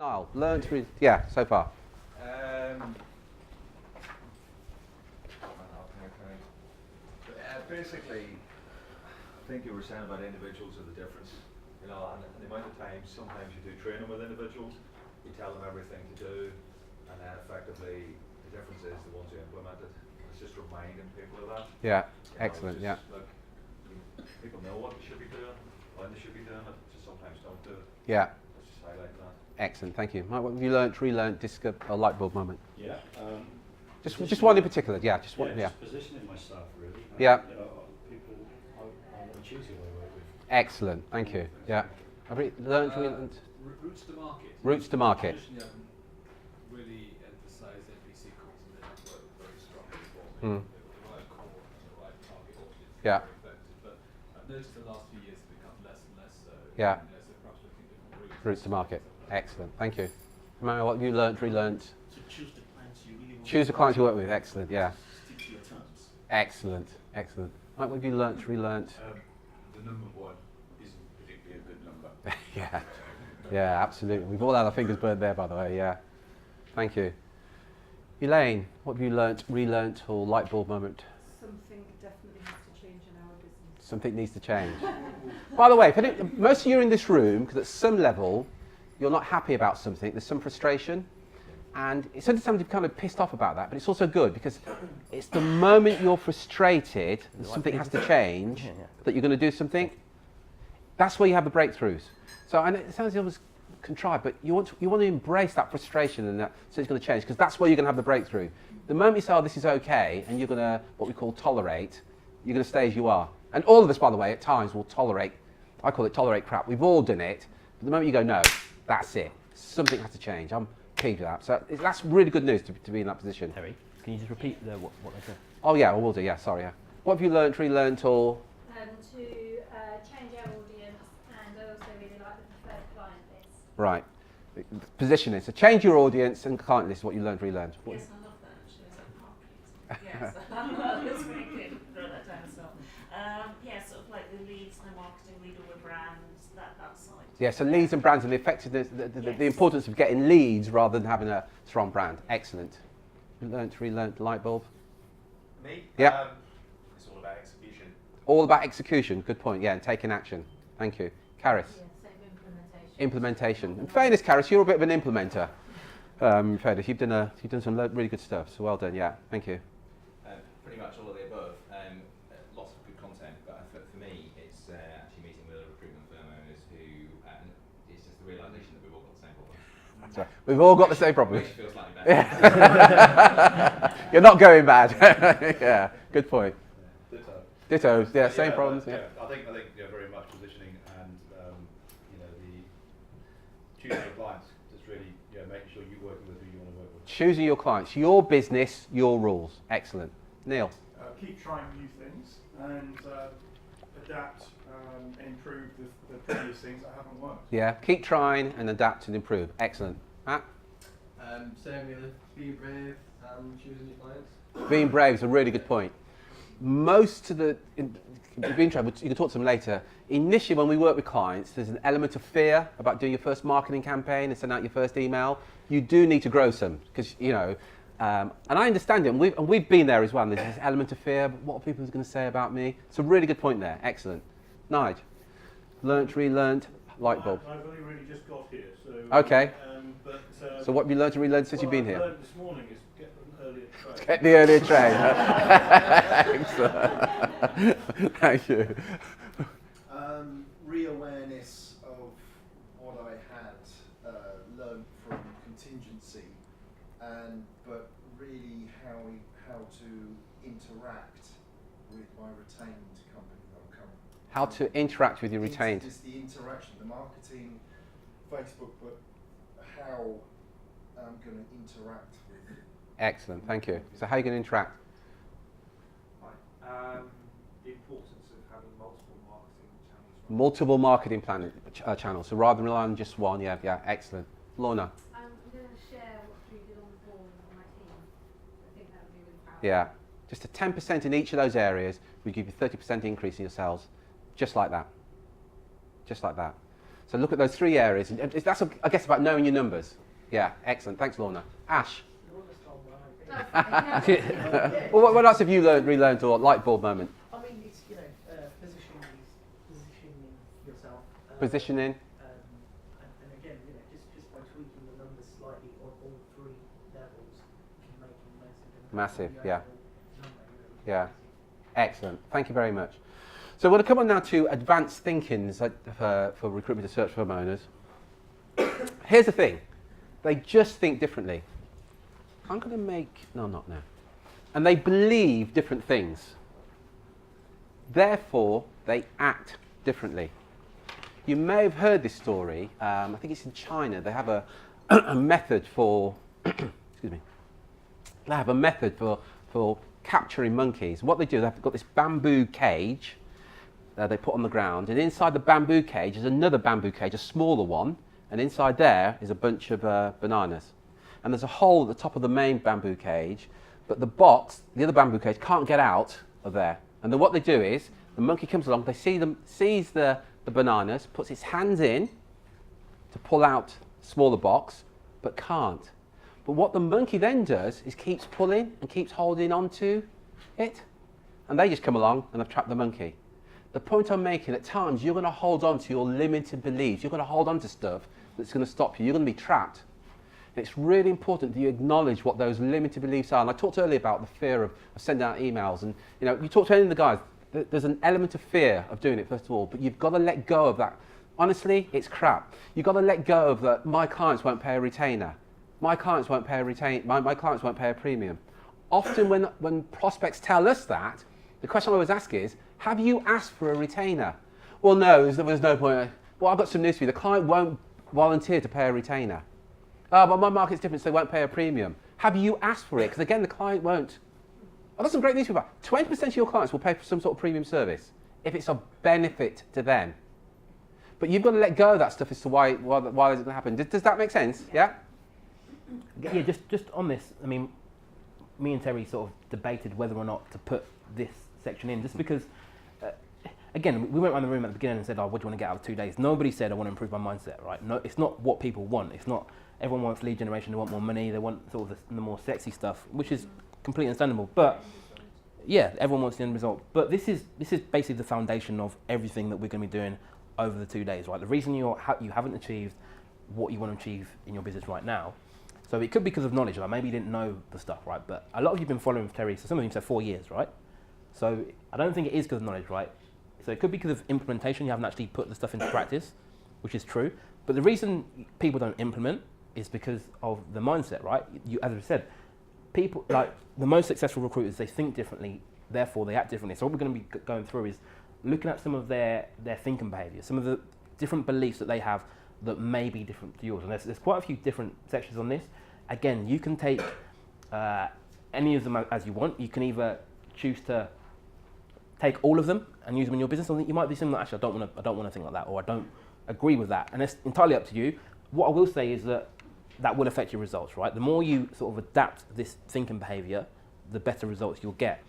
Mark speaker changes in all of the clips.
Speaker 1: Niall, learned to read, yeah, so far.
Speaker 2: Basically, I think you were saying about individuals are the difference. You know, and the amount of times, sometimes you do training with individuals, you tell them everything to do, and then effectively the difference is the ones who implement it. It's just reminding people of that.
Speaker 1: Yeah,
Speaker 2: You
Speaker 1: excellent,
Speaker 2: know,
Speaker 1: yeah.
Speaker 2: Look, people know what they should be doing, when they should be doing it, just sometimes don't do it.
Speaker 1: Yeah.
Speaker 2: Let's just highlight that.
Speaker 1: Excellent, thank you. Mike, what have you learnt, relearnt, or light bulb moment?
Speaker 3: Yeah.
Speaker 1: Just one in particular, yeah. Just one, yeah.
Speaker 3: Just positioning myself really.
Speaker 1: Yeah.
Speaker 3: You know, people, I want to choose who I work with.
Speaker 1: Excellent, thank you. Yeah. Have you learnt, relearnt?
Speaker 4: Routes to market.
Speaker 1: Routes to market.
Speaker 4: Traditionally, haven't really emphasised NPC calls and they have worked very strongly for me.
Speaker 1: Mm.
Speaker 4: The right call and the right target audience.
Speaker 1: Yeah.
Speaker 4: Very effective. But I've noticed the last few years have become less and less so.
Speaker 1: Yeah.
Speaker 4: So perhaps looking at different routes.
Speaker 1: Routes to market. Excellent, thank you. Emmanuel, what have you learnt, relearnt?
Speaker 5: To choose the clients you really want.
Speaker 1: Choose the clients you work with. Excellent, yeah.
Speaker 5: Stick to your terms.
Speaker 1: Excellent, excellent. Mike, what have you learnt, relearnt?
Speaker 6: The number one isn't particularly a good number.
Speaker 1: Yeah, yeah, absolutely. We've all had our fingers burnt there, by the way, yeah. Thank you. Elaine, what have you learnt, relearnt, or light bulb moment?
Speaker 7: Something definitely has to change in our business.
Speaker 1: Something needs to change. By the way, most of you are in this room because at some level you're not happy about something, there's some frustration, and it's understandable to be kind of pissed off about that, but it's also good because it's the moment you're frustrated and something has to change that you're going to do something. That's where you have the breakthroughs. So I know it sounds almost contrived, but you want to embrace that frustration and that so it's going to change, because that's where you're going to have the breakthrough. The moment you say, oh, this is okay, and you're going to, what we call tolerate, you're going to stay as you are. And all of us, by the way, at times will tolerate, I call it tolerate crap. We've all done it. But the moment you go, no, that's it. Something has to change. I'm keen to that. So that's really good news to be in that position.
Speaker 5: Terry, can you just repeat what they said?
Speaker 1: Oh yeah, I will do, yeah, sorry, yeah. What have you learnt, relearnt, or?
Speaker 8: To change our audience, and I also really like the preferred client list.
Speaker 1: Right. Positioning. So change your audience and client list is what you learned, relearned.
Speaker 7: Yes, I love that actually. As a market. Yes, that's really good. Throw that down as well. Yeah, sort of like the leads, the marketing, lead all the brands, that side.
Speaker 1: Yeah, so leads and brands and the effectiveness, the importance of getting leads rather than having a strong brand. Excellent. Learnt, relearnt, light bulb.
Speaker 6: Me?
Speaker 1: Yeah.
Speaker 6: It's all about execution.
Speaker 1: All about execution. Good point. Yeah, and taking action. Thank you. Karis.
Speaker 8: Yeah, same implementation.
Speaker 1: Implementation. In fairness, Karis, you're a bit of an implementer. In fairness, you've done some really good stuff. So well done. Yeah. Thank you.
Speaker 9: Pretty much all of the above. Lots of good content, but for me, it's actually meeting with recruitment firm owners who, it's just the realisation that we've all got the same problem.
Speaker 1: That's right. We've all got the same problem.
Speaker 9: Which feels slightly better.
Speaker 1: You're not going bad. Yeah. Good point.
Speaker 3: Ditto.
Speaker 1: Ditto. Yeah. Same problems.
Speaker 3: Yeah.
Speaker 1: Yeah.
Speaker 3: I think very much positioning and the choosing your clients. Just really making sure you're working with who you want to work with.
Speaker 1: Choosing your clients, your business, your rules. Excellent. Neil.
Speaker 10: Keep trying new things and adapt and improve the previous things that haven't worked.
Speaker 1: Yeah. Keep trying and adapt and improve. Excellent. Matt.
Speaker 4: Same with be brave and choosing your clients.
Speaker 1: Being brave is a really good point. Most of the, if you're interested, you can talk to them later. Initially, when we work with clients, there's an element of fear about doing your first marketing campaign and sending out your first email. You do need to grow some because, and I understand it, and we've been there as well. There's this element of fear. What are people going to say about me? It's a really good point there. Excellent. Nige, learnt, relearnt, light bulb.
Speaker 10: I've only really just got here, so.
Speaker 1: Okay.
Speaker 10: But,
Speaker 1: So what have you learnt and relearnt since you've been here?
Speaker 10: What I learned this morning is get an earlier train.
Speaker 1: Get the earlier train. Excellent. Thank you.
Speaker 11: Re-awareness of what I had learned from contingency, but really how to interact with my retained company that I'm currently.
Speaker 1: How to interact with your retained.
Speaker 11: It's the interaction, the marketing, Facebook, but how I'm going to interact with.
Speaker 1: Excellent, thank you. So how are you going to interact?
Speaker 12: The importance of having multiple marketing channels.
Speaker 1: Multiple marketing channels. So rather than rely on just one, yeah, excellent. Lorna.
Speaker 8: I'm going to share what you did on the board with my team. I think that would be really powerful.
Speaker 1: Yeah, just a 10% in each of those areas will give you 30% increase in your sales, just like that. Just like that. So look at those 3 areas. And that's, I guess, about knowing your numbers. Yeah, excellent. Thanks, Lorna. Ash. Well, what else have you relearned or light bulb moment?
Speaker 5: I mean, it's, positioning yourself.
Speaker 1: Positioning.
Speaker 5: And again, just by tweaking the numbers slightly on all 3 levels can make a massive impact.
Speaker 1: Massive, yeah. Yeah. Excellent. Thank you very much. So we're going to come on now to advanced thinkings for recruitment and search firm owners. Here's the thing. They just think differently. I'm going to make... No, not now. And they believe different things. Therefore, they act differently. You may have heard this story. I think it's in China. They have a method for... excuse me. They have a method for capturing monkeys. What they do, they've got this bamboo cage they put on the ground, and inside the bamboo cage is another bamboo cage, a smaller one, and inside there is a bunch of bananas. And there's a hole at the top of the main bamboo cage, but the box, the other bamboo cage, can't get out of there. And then what they do is, the monkey comes along, they sees the bananas, puts its hands in to pull out the smaller box, but can't. But what the monkey then does is keeps pulling and keeps holding on to it. And they just come along and have trapped the monkey. The point I'm making, at times you're going to hold on to your limited beliefs. You're going to hold on to stuff that's going to stop you. You're going to be trapped. And it's really important that you acknowledge what those limited beliefs are. And I talked earlier about the fear of sending out emails. And you talk to any of the guys, there's an element of fear of doing it, first of all. But you've got to let go of that. Honestly, it's crap. You've got to let go of that. My clients won't pay a retainer. My clients won't pay my clients won't pay a premium. Often when prospects tell us that, the question I always ask is, have you asked for a retainer? Well, no, there's no point. Well, I've got some news for you. The client won't volunteer to pay a retainer. Oh, but my market's different, so they won't pay a premium. Have you asked for it? Because again, the client won't. I've got some great news for you. 20% of your clients will pay for some sort of premium service if it's of benefit to them. But you've got to let go of that stuff as to why is it going to happen. Does that make sense? Yeah?
Speaker 5: Yeah, just on this, I mean, me and Terry sort of debated whether or not to put this section in, just because, again, we went around the room at the beginning and said, oh, what do you want to get out of 2 days? Nobody said, I want to improve my mindset, right? No, it's not what people want. It's not, everyone wants lead generation, they want more money, they want sort of the more sexy stuff, which is completely understandable. But, yeah, everyone wants the end result. But this is basically the foundation of everything that we're going to be doing over the 2 days, right? The reason you haven't achieved what you want to achieve in your business right now, so it could be because of knowledge, like maybe you didn't know the stuff, right? But a lot of you have been following Terry, so some of you said 4 years, right? So I don't think it is because of knowledge, right? So it could be because of implementation, you haven't actually put the stuff into practice, which is true. But the reason people don't implement is because of the mindset, right? As I said, people, like the most successful recruiters, they think differently, therefore they act differently. So what we're going to be going through is looking at some of their thinking behaviours, some of the different beliefs that they have that may be different to yours. And there's quite a few different sections on this. Again, you can take any of them as you want. You can either choose to take all of them and use them in your business, or you might be saying, actually, I don't want to think like that, or I don't agree with that. And it's entirely up to you. What I will say is that will affect your results, right? The more you sort of adapt this thinking behaviour, the better results you'll get.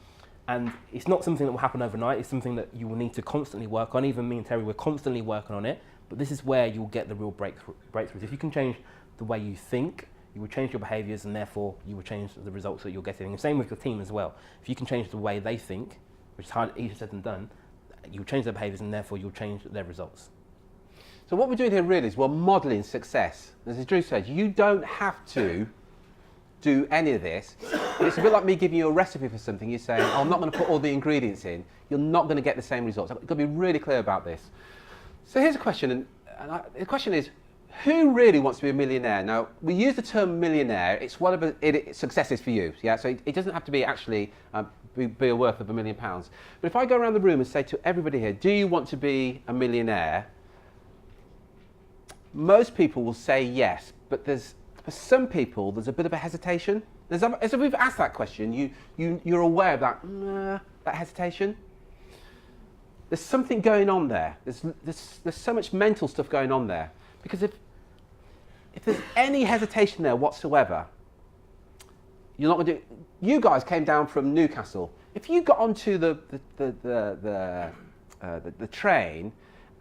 Speaker 5: And it's not something that will happen overnight. It's something that you will need to constantly work on. Even me and Terry, we're constantly working on it. But this is where you'll get the real breakthroughs. If you can change the way you think, you will change your behaviours, and therefore you will change the results that you're getting. And same with your team as well. If you can change the way they think, which is easier said than done, you'll change their behaviours, and therefore you'll change their results.
Speaker 1: So what we're doing here really is we're modelling success. As Drew said, you don't have to do any of this. It's a bit like me giving you a recipe for something. You're saying, oh, I'm not going to put all the ingredients in. You're not going to get the same results. I've got to be really clear about this. So here's a question, the question is, who really wants to be a millionaire? Now, we use the term millionaire. It's whatever success is for you. Yeah, so it doesn't have to be actually be a worth of £1 million. But if I go around the room and say to everybody here, do you want to be a millionaire? Most people will say yes, but for some people, there's a bit of a hesitation. As we've asked that question, you're aware of that hesitation. There's something going on there. There's so much mental stuff going on there. Because if there's any hesitation there whatsoever, you're not going to do. You guys came down from Newcastle. If you got onto the train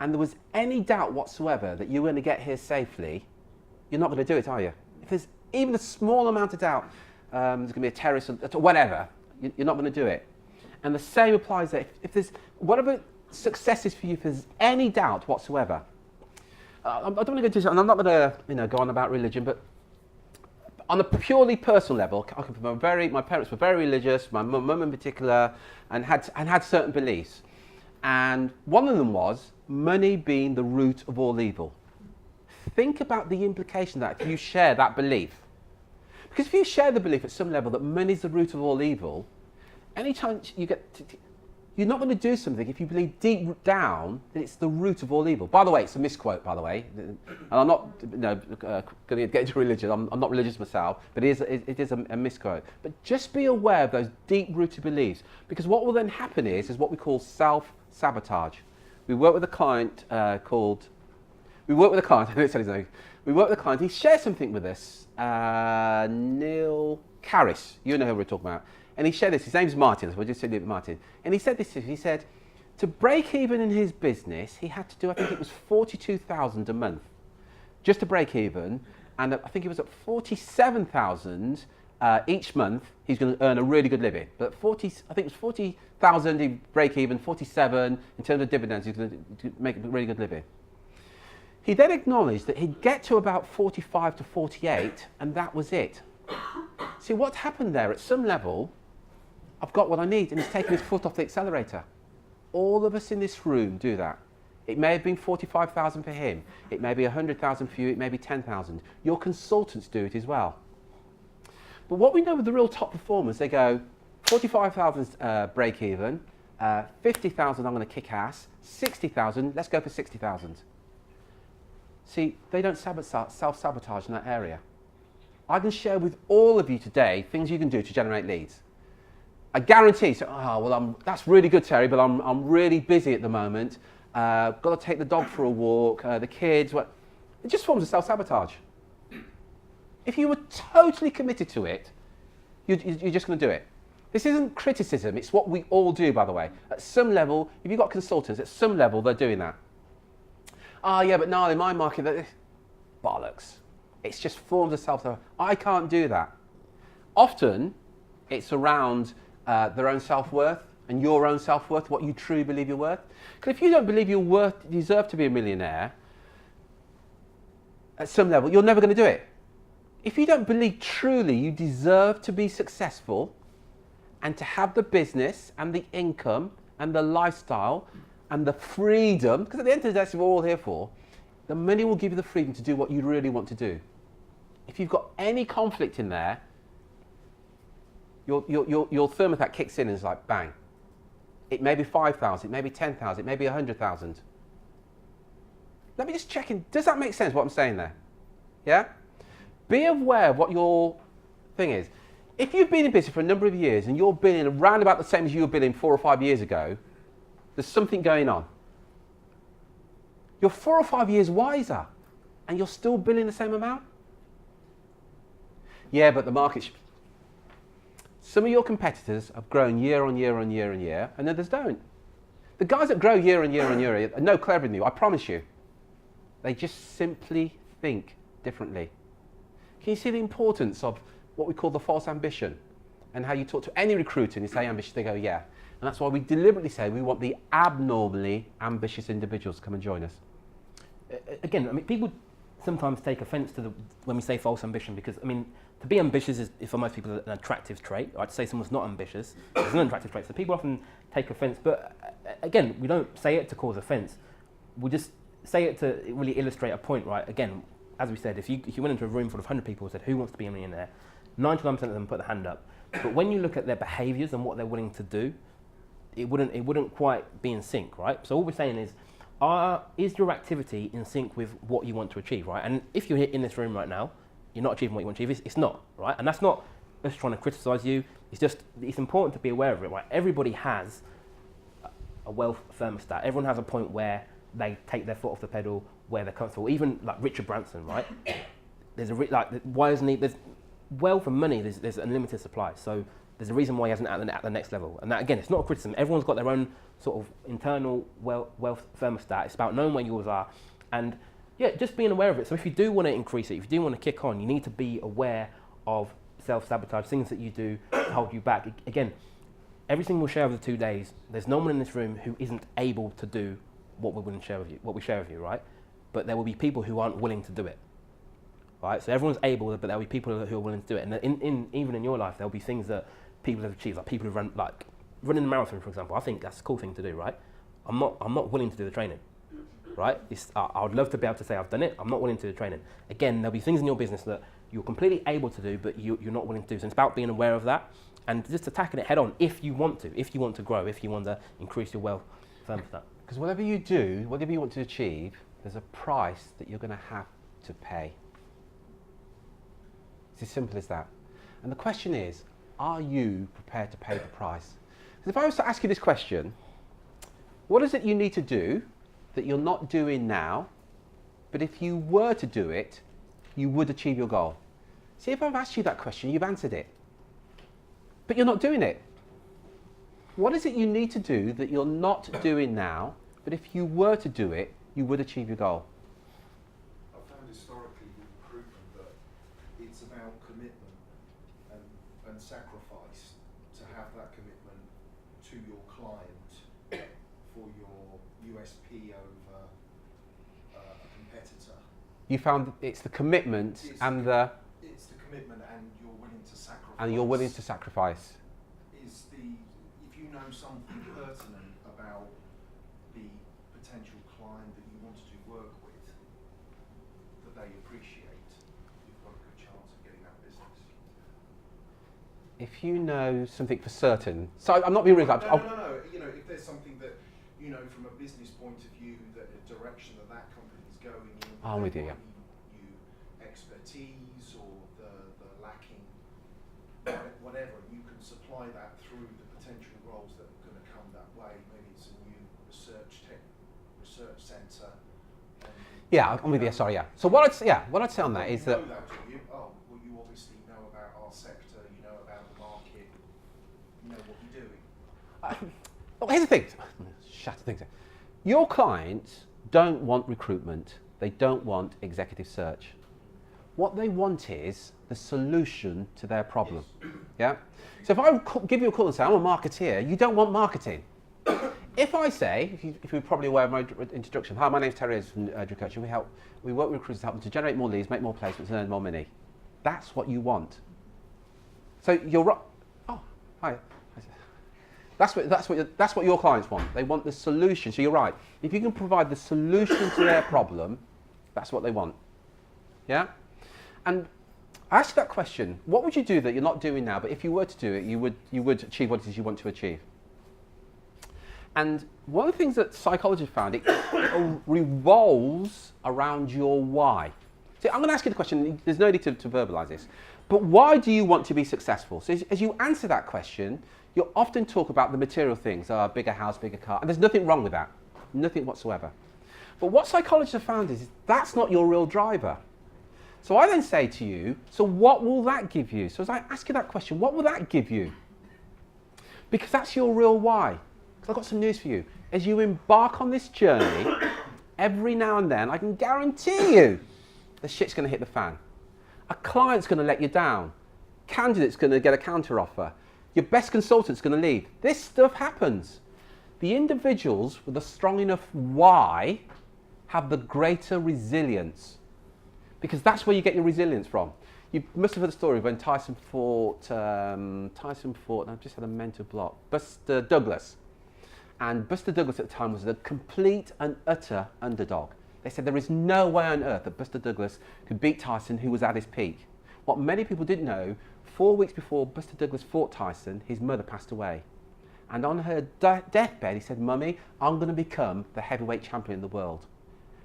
Speaker 1: and there was any doubt whatsoever that you were going to get here safely, you're not going to do it, are you? If there's even a small amount of doubt, there's going to be a terrorist or whatever, you're not going to do it. And the same applies there. If there's, whatever success is for you, if there's any doubt whatsoever, I don't want to go into this, and I'm not going to go on about religion, but on a purely personal level, my parents were very religious, my mum in particular, and had certain beliefs. And one of them was money being the root of all evil. Think about the implication of that if you share that belief. Because if you share the belief at some level that money is the root of all evil, any chance you get you're not going to do something if you believe deep down that it's the root of all evil. By the way, it's a misquote, by the way. And I'm not going to get into religion. I'm not religious myself, but it is a misquote. But just be aware of those deep-rooted beliefs, because what will then happen is what we call self-sabotage. We work with a client we work with a client, he shared something with us, Neil Carris, you know who we're talking about. And he shared this, his name's Martin, so we'll just say Martin. And he said this, he said, to break even in his business, he had to do, I think it was 42,000 a month, just to break even. And I think it was at 47,000 each month, he's going to earn a really good living. But I think it was 40,000 he break even, 47 in terms of dividends, he's going to make a really good living. He then acknowledged that he'd get to about 45 to 48, and that was it. See, what's happened there, at some level, I've got what I need, and he's taken his foot off the accelerator. All of us in this room do that. It may have been 45,000 for him. It may be 100,000 for you. It may be 10,000. Your consultants do it as well. But what we know with the real top performers, they go 45,000 break even, 50,000 I'm going to kick ass, 60,000, let's go for 60,000. See, they don't self-sabotage in that area. I can share with all of you today things you can do to generate leads. I guarantee, that's really good, Terry, but I'm really busy at the moment. Got to take the dog for a walk, the kids. It just forms a self-sabotage. If you were totally committed to it, you're just going to do it. This isn't criticism, it's what we all do, by the way. At some level, if you've got consultants, at some level, they're doing that. Yeah, but no, in my market, bollocks. It's just forms of self-sabotage. I can't do that. Often, it's around their own self-worth and your own self-worth, what you truly believe you're worth. Because if you don't believe you deserve to be a millionaire, at some level, you're never going to do it. If you don't believe truly you deserve to be successful and to have the business and the income and the lifestyle and the freedom, because at the end of the day, that's what we're all here for, the money will give you the freedom to do what you really want to do. If you've got any conflict in there, your thermostat kicks in and it's like, bang. It may be 5,000, it may be 10,000, it may be 100,000. Let me just check in. Does that make sense, what I'm saying there? Yeah? Be aware of what your thing is. If you've been in business for a number of years and you're billing around about the same as you were billing 4 or 5 years ago, there's something going on. You're 4 or 5 years wiser and you're still billing the same amount? Yeah, but the market's... Some of your competitors have grown year on year on year on year, and others don't. The guys that grow year on year on year are no cleverer than you, I promise you. They just simply think differently. Can you see the importance of what we call the false ambition? And how you talk to any recruiter and you say ambitious, they go, yeah. And that's why we deliberately say we want the abnormally ambitious individuals to come and join us.
Speaker 5: Again, I mean, people sometimes take offence to when we say false ambition, because, I mean, to be ambitious is for most people an attractive trait. I'd say someone's not ambitious is an unattractive trait. So people often take offence, but again, we don't say it to cause offence. We just say it to really illustrate a point, right? Again, as we said, if you went into a room full of 100 people and said, who wants to be a millionaire? 99% of them put their hand up. But when you look at their behaviours and what they're willing to do, it wouldn't quite be in sync, right? So all we're saying is your activity in sync with what you want to achieve, right? And if you're in this room right now, you're not achieving what you want to achieve, it's not, right? And that's not us trying to criticise you, it's important to be aware of it, right? Everybody has a wealth thermostat. Everyone has a point where they take their foot off the pedal, where they're comfortable. Even like Richard Branson, right? There's wealth and money, there's unlimited supply. So there's a reason why he hasn't at the next level. And that, again, it's not a criticism. Everyone's got their own sort of internal wealth thermostat. It's about knowing where yours are and, yeah, just being aware of it. So if you do want to increase it, if you do want to kick on, you need to be aware of self-sabotage, things that you do to hold you back. Again, every single share of the 2 days, there's no one in this room who isn't able to do what we share with you, right? But there will be people who aren't willing to do it, right? So everyone's able, but there will be people who are willing to do it. And even in your life, there will be things that people have achieved, like people who running a marathon, for example. I think that's a cool thing to do, right? I'm not willing to do the training, right? I would love to be able to say I've done it. I'm not willing to do the training. Again, there'll be things in your business that you're completely able to do, but you're not willing to do. So it's about being aware of that and just attacking it head on if you want to grow, if you want to increase your wealth thermostat.
Speaker 1: Because whatever you do, whatever you want to achieve, there's a price that you're going to have to pay. It's as simple as that. And the question is, are you prepared to pay the price? Because if I was to ask you this question, what is it you need to do that you're not doing now, but if you were to do it, you would achieve your goal? See, if I've asked you that question, you've answered it. But you're not doing it. What is it you need to do that you're not doing now, but if you were to do it, you would achieve your goal?
Speaker 11: I've found historically with recruitment that it's about commitment and sacrifice to have that commitment to your client for your USP over a competitor.
Speaker 1: You found it's the commitment
Speaker 11: It's the commitment and you're willing to sacrifice.
Speaker 1: And you're willing to sacrifice.
Speaker 11: If you know something pertinent about the potential client that you want to do work with that they appreciate, you've got a good chance of getting that business.
Speaker 1: If you know something for certain, so I'm not being rude.
Speaker 11: No. You know, if there's something that you know from a business point of view, that a direction that company is going in,
Speaker 1: I'm with you, yeah.
Speaker 11: you expertise or the lacking whatever, you can supply that through the potential roles that are going to come that way. Maybe it's a new research centre.
Speaker 1: Yeah, I'm with you. Sorry, yeah. So what I'd say on that is that.
Speaker 11: You obviously know about our sector. You know about the market. You know what you're doing.
Speaker 1: Well, here's the thing. Shatter things. Your clients don't want recruitment. They don't want executive search. What they want is the solution to their problem. Yeah. So if I give you a call and say I'm a marketeer, you don't want marketing. If I say, if you're probably aware of my introduction, hi, my name's Terry from Recruitment Coach, and we work with recruiters to help them to generate more leads, make more placements, and earn more money. That's what you want. So you're right. Oh, hi. That's what your clients want. They want the solution. So you're right. If you can provide the solution to their problem, that's what they want. Yeah? And I asked that question, what would you do that you're not doing now, but if you were to do it, you would achieve what it is you want to achieve? And one of the things that psychologists found, it revolves around your why. See, I'm going to ask you the question, there's no need to verbalise this, but why do you want to be successful? So as you answer that question, you'll often talk about the material things, bigger house, bigger car, and there's nothing wrong with that, nothing whatsoever. But what psychologists have found is that's not your real driver. So I then say to you, so what will that give you? So as I ask you that question, what will that give you? Because that's your real why. Because I've got some news for you. As you embark on this journey, every now and then, I can guarantee you, the shit's going to hit the fan. A client's going to let you down. Candidate's going to get a counter offer. Your best consultant's going to leave. This stuff happens. The individuals with a strong enough why have the greater resilience. Because that's where you get your resilience from. You must have heard the story when Tyson fought, and I've just had a mental block, Buster Douglas. And Buster Douglas at the time was a complete and utter underdog. They said there is no way on earth that Buster Douglas could beat Tyson, who was at his peak. What many people didn't know, 4 weeks before Buster Douglas fought Tyson, his mother passed away. And on her deathbed, he said, "Mummy, I'm going to become the heavyweight champion of the world."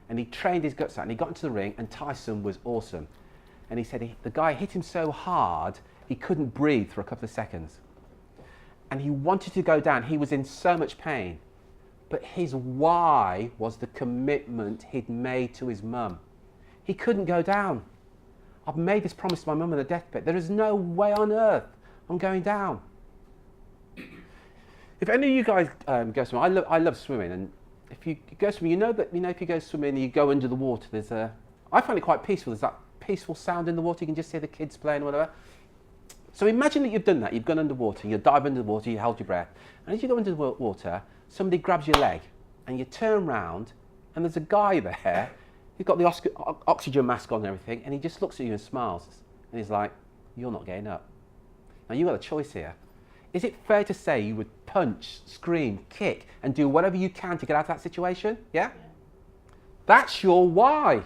Speaker 1: And he trained his guts out and he got into the ring and Tyson was awesome. And he said the guy hit him so hard, he couldn't breathe for a couple of seconds. And he wanted to go down. He was in so much pain. But his why was the commitment he'd made to his mum. He couldn't go down. I've made this promise to my mum on her deathbed. There is no way on earth I'm going down. If any of you guys go swimming, I love swimming, and if you go swimming, you know if you go swimming and you go under the water, I find it quite peaceful. There's that peaceful sound in the water. You can just hear the kids playing or whatever. So imagine that you've done that. You've gone underwater, you dive under the water, you held your breath, and as you go under the water, somebody grabs your leg, and you turn round, and there's a guy there. He's got the oxygen mask on and everything, and he just looks at you and smiles, and he's like, "You're not getting up." Now you've got a choice here. Is it fair to say you would punch, scream, kick, and do whatever you can to get out of that situation? Yeah? That's your why.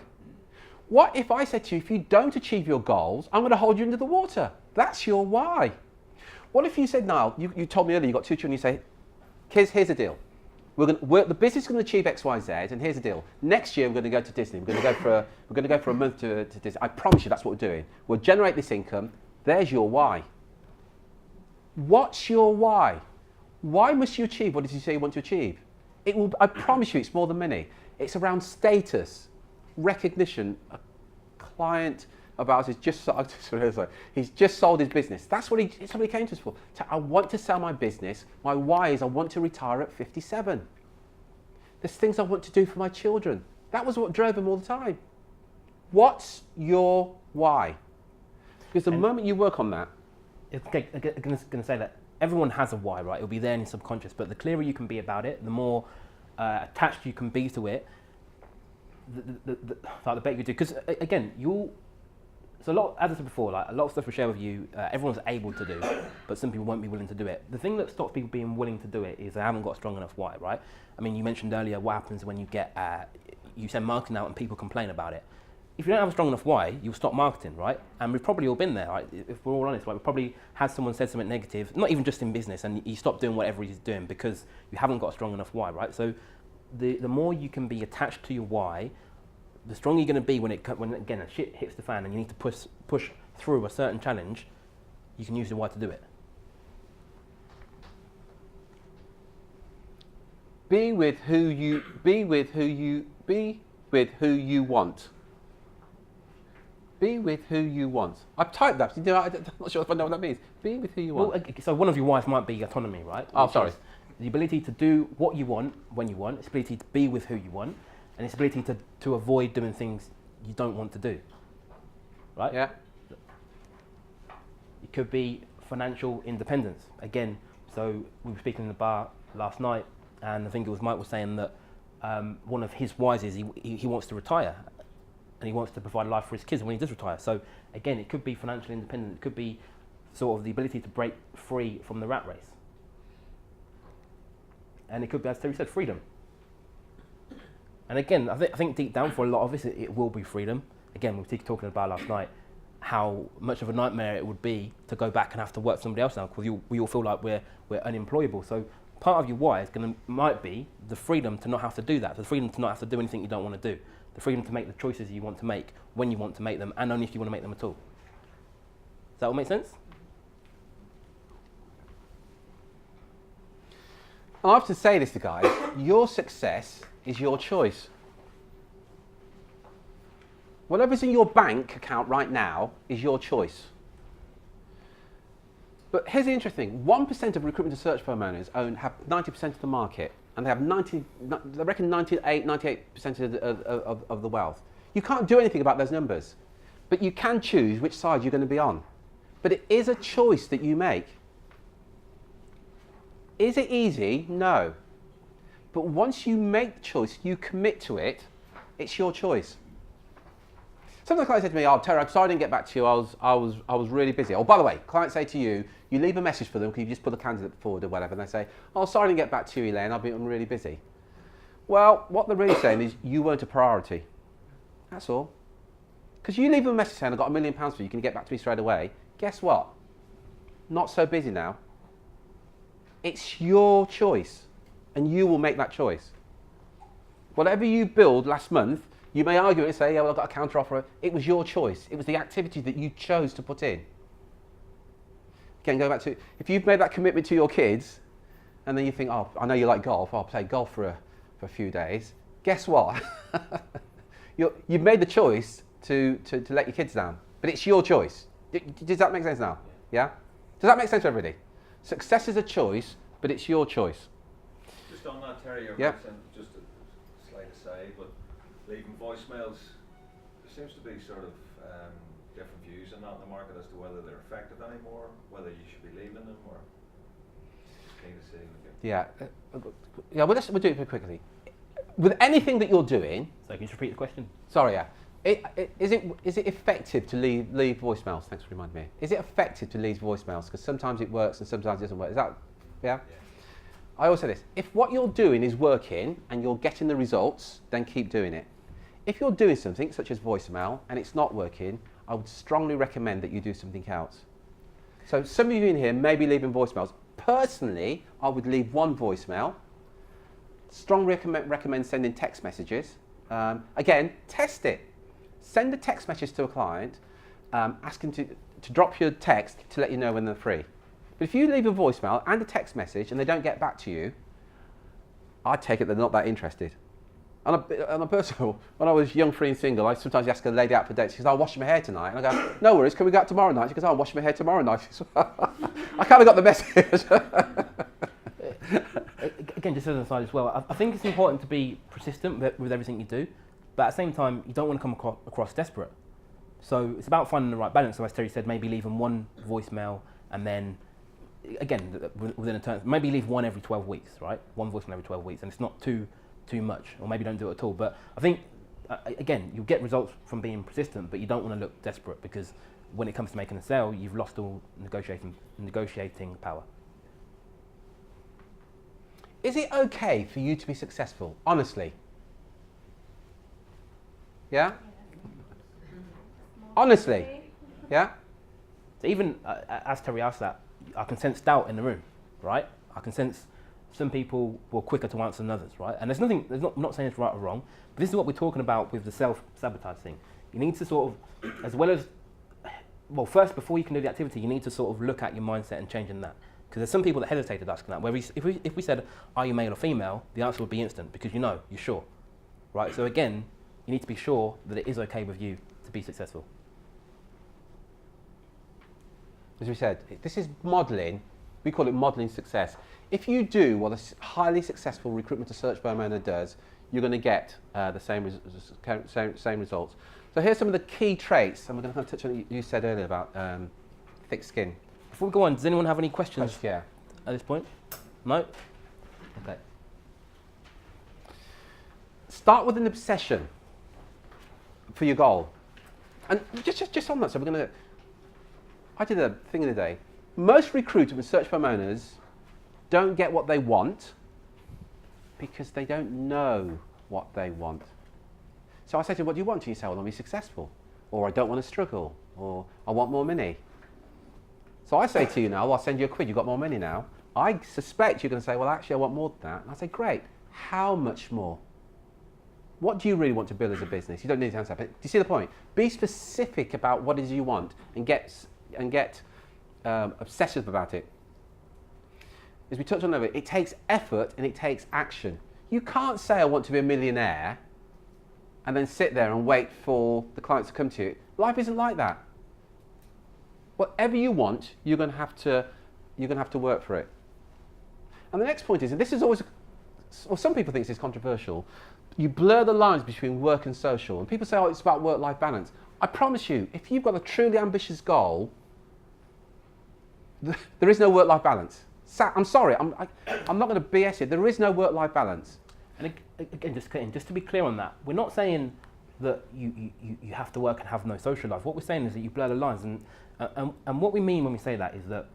Speaker 1: What if I said to you, if you don't achieve your goals, I'm going to hold you under the water? That's your why. What if you said, Niall, you told me earlier, you've got 2 children, you say, kids, here's the deal. The business is going to achieve X, Y, Z, and here's the deal. Next year, we're going to go to Disney. We're going to go for a month to Disney. I promise you that's what we're doing. We'll generate this income. There's your why. What's your why? Why must you achieve what did you say you want to achieve? I promise you it's more than money. It's around status, recognition. A client of ours he's just sold his business. That's what he came to us for. I want to sell my business. My why is I want to retire at 57. There's things I want to do for my children. That was what drove him all the time. What's your why? Because the moment you work on that,
Speaker 5: I'm going to say that everyone has a why, right? It'll be there in your subconscious, but the clearer you can be about it, the more attached you can be to it, the better you do. Because again, so as I said before, like a lot of stuff we share with you, everyone's able to do, but some people won't be willing to do it. The thing that stops people being willing to do it is they haven't got a strong enough why, right? I mean, you mentioned earlier what happens when you you send marketing out and people complain about it. If you don't have a strong enough why, you'll stop marketing, right? And we've probably all been there, right? If we're all honest, right? We've probably had someone said something negative, not even just in business, and you stop doing whatever he's doing because you haven't got a strong enough why, right? So the more you can be attached to your why, the stronger you're going to be when again shit hits the fan and you need to push through a certain challenge. You can use your why to do it.
Speaker 1: be with who you want. Be with who you want. I've typed that. I'm not sure if I know what that means. Be with who you want.
Speaker 5: Well, so one of your whys might be autonomy, right?
Speaker 1: Oh, sorry.
Speaker 5: The ability to do what you want when you want. Its ability to be with who you want, and its ability to avoid doing things you don't want to do. Right?
Speaker 1: Yeah.
Speaker 5: It could be financial independence. Again, so we were speaking in the bar last night, and I think it was Mike was saying that one of his whys is he wants to retire. And he wants to provide a life for his kids when he does retire. So again, it could be financially independent. It could be sort of the ability to break free from the rat race. And it could be, as Terry said, freedom. And again, I think deep down for a lot of us, it will be freedom. Again, we were talking about last night how much of a nightmare it would be to go back and have to work for somebody else now, because we all feel like we're unemployable. So part of your why might be the freedom to not have to do that, the freedom to not have to do anything you don't want to do. The freedom to make the choices you want to make when you want to make them, and only if you want to make them at all. Does that all make sense?
Speaker 1: I have to say this to guys, your success is your choice. Whatever's in your bank account right now is your choice. But here's the interesting thing, 1% of recruitment and search firm owners have 90% of the market. And they have 98% of the wealth. You can't do anything about those numbers, but you can choose which side you're going to be on. But it is a choice that you make. Is it easy? No. But once you make the choice, you commit to it, it's your choice. Sometimes clients say to me, "Oh, Terry, I'm sorry I didn't get back to you. I was really busy." Oh, by the way, clients say to you, you leave a message for them, can you just put the candidate forward or whatever, and they say, "Oh, sorry I didn't get back to you, Elaine. I'm really busy." Well, what they're really saying is you weren't a priority. That's all. Because you leave them a message saying, "I've got £1 million for you. Can you get back to me straight away?" Guess what? Not so busy now. It's your choice, and you will make that choice. Whatever you build last month, you may argue and say, "Yeah, well, I've got a counter offer." It was your choice. It was the activity that you chose to put in. Again, go back to, if you've made that commitment to your kids, and then you think, "Oh, I know you like golf, I'll play golf for a few days." Guess what? You've made the choice to let your kids down. But it's your choice. Does that make sense now? Yeah? Does that make sense to everybody? Success is a choice, but it's your choice.
Speaker 2: Just on that, Terry,
Speaker 1: Yeah.
Speaker 2: just a slight aside, but leaving voicemails, there seems to be sort of different views on that in the market as to whether they're effective anymore, whether you should be leaving them, or just keen to see with you.
Speaker 1: Yeah. Yeah, we'll do it very quickly. With anything that you're doing...
Speaker 5: So can you just repeat the question?
Speaker 1: Sorry, yeah. Is it effective to leave voicemails? Thanks for reminding me. Is it effective to leave voicemails? Because sometimes it works and sometimes it doesn't work. Is that, yeah? I always say this. If what you're doing is working and you're getting the results, then keep doing it. If you're doing something such as voicemail and it's not working, I would strongly recommend that you do something else. So some of you in here may be leaving voicemails. Personally, I would leave one voicemail. Strongly recommend sending text messages. Again, test it. Send a text message to a client, asking to drop your text to let you know when they're free. But if you leave a voicemail and a text message and they don't get back to you, I'd take it they're not that interested. On a personal, when I was young, free and single, I sometimes ask a lady out for dates. She says, "I'll wash my hair tonight." And I go, "No worries, can we go out tomorrow night?" She goes, "I'll wash my hair tomorrow night." I kind of got the message.
Speaker 5: Again, just as an aside as well, I think it's important to be persistent with everything you do, but at the same time, you don't want to come across desperate. So it's about finding the right balance. So as Terry said, maybe leaving one voicemail and then, again, within a term, maybe leave one every 12 weeks, right? One voicemail every 12 weeks, and it's not too much, or maybe don't do it at all. But I think, again, you'll get results from being persistent, but you don't want to look desperate, because when it comes to making a sale, you've lost all negotiating power.
Speaker 1: Is it okay for you to be successful? Honestly. Yeah? Honestly. Yeah?
Speaker 5: So even as Terry asked that, I can sense doubt in the room, right? I can sense some people were quicker to answer than others, right? And there's nothing, I'm not saying it's right or wrong, but this is what we're talking about with the self-sabotage thing. You need to sort of, as well as, well, first, before you can do the activity, you need to sort of look at your mindset and changing that. Because there's some people that hesitated asking that. Where if we said, "Are you male or female?" the answer would be instant, because you know, you're sure, right? So again, you need to be sure that it is okay with you to be successful.
Speaker 1: As we said, this is modelling. We call it modelling success. If you do what a highly successful recruitment to search firm owner does, you're going to get the same results. So here's some of the key traits, and we're going to touch on what you said earlier about thick skin.
Speaker 5: Before we go on, does anyone have any questions
Speaker 1: yeah.
Speaker 5: at this point? No? Okay.
Speaker 1: Start with an obsession for your goal. And just on that, so I did a thing the other day. Most recruitment search firm owners don't get what they want because they don't know what they want. So I say to them, "What do you want?" And you say, "Well, I want to be successful," or "I don't want to struggle," or "I want more money." So I say to you now, "Well, I'll send you a quid, you've got more money now." I suspect you're going to say, "Well, actually, I want more than that." And I say, "Great, how much more? What do you really want to build as a business?" You don't need to answer that, but do you see the point? Be specific about what it is you want and get obsessive about it. As we touched on earlier, it takes effort and it takes action. You can't say, "I want to be a millionaire," and then sit there and wait for the clients to come to you. Life isn't like that. Whatever you want, you're going to have to work for it. And the next point is, and this is always, well, some people think this is controversial, you blur the lines between work and social. And people say, "Oh, it's about work-life balance." I promise you, if you've got a truly ambitious goal, there is no work-life balance. I'm sorry, I'm not going to BS you. There is no work-life balance.
Speaker 5: And again, just to be clear on that, we're not saying that you have to work and have no social life. What we're saying is that you blur the lines. And what we mean when we say that is that,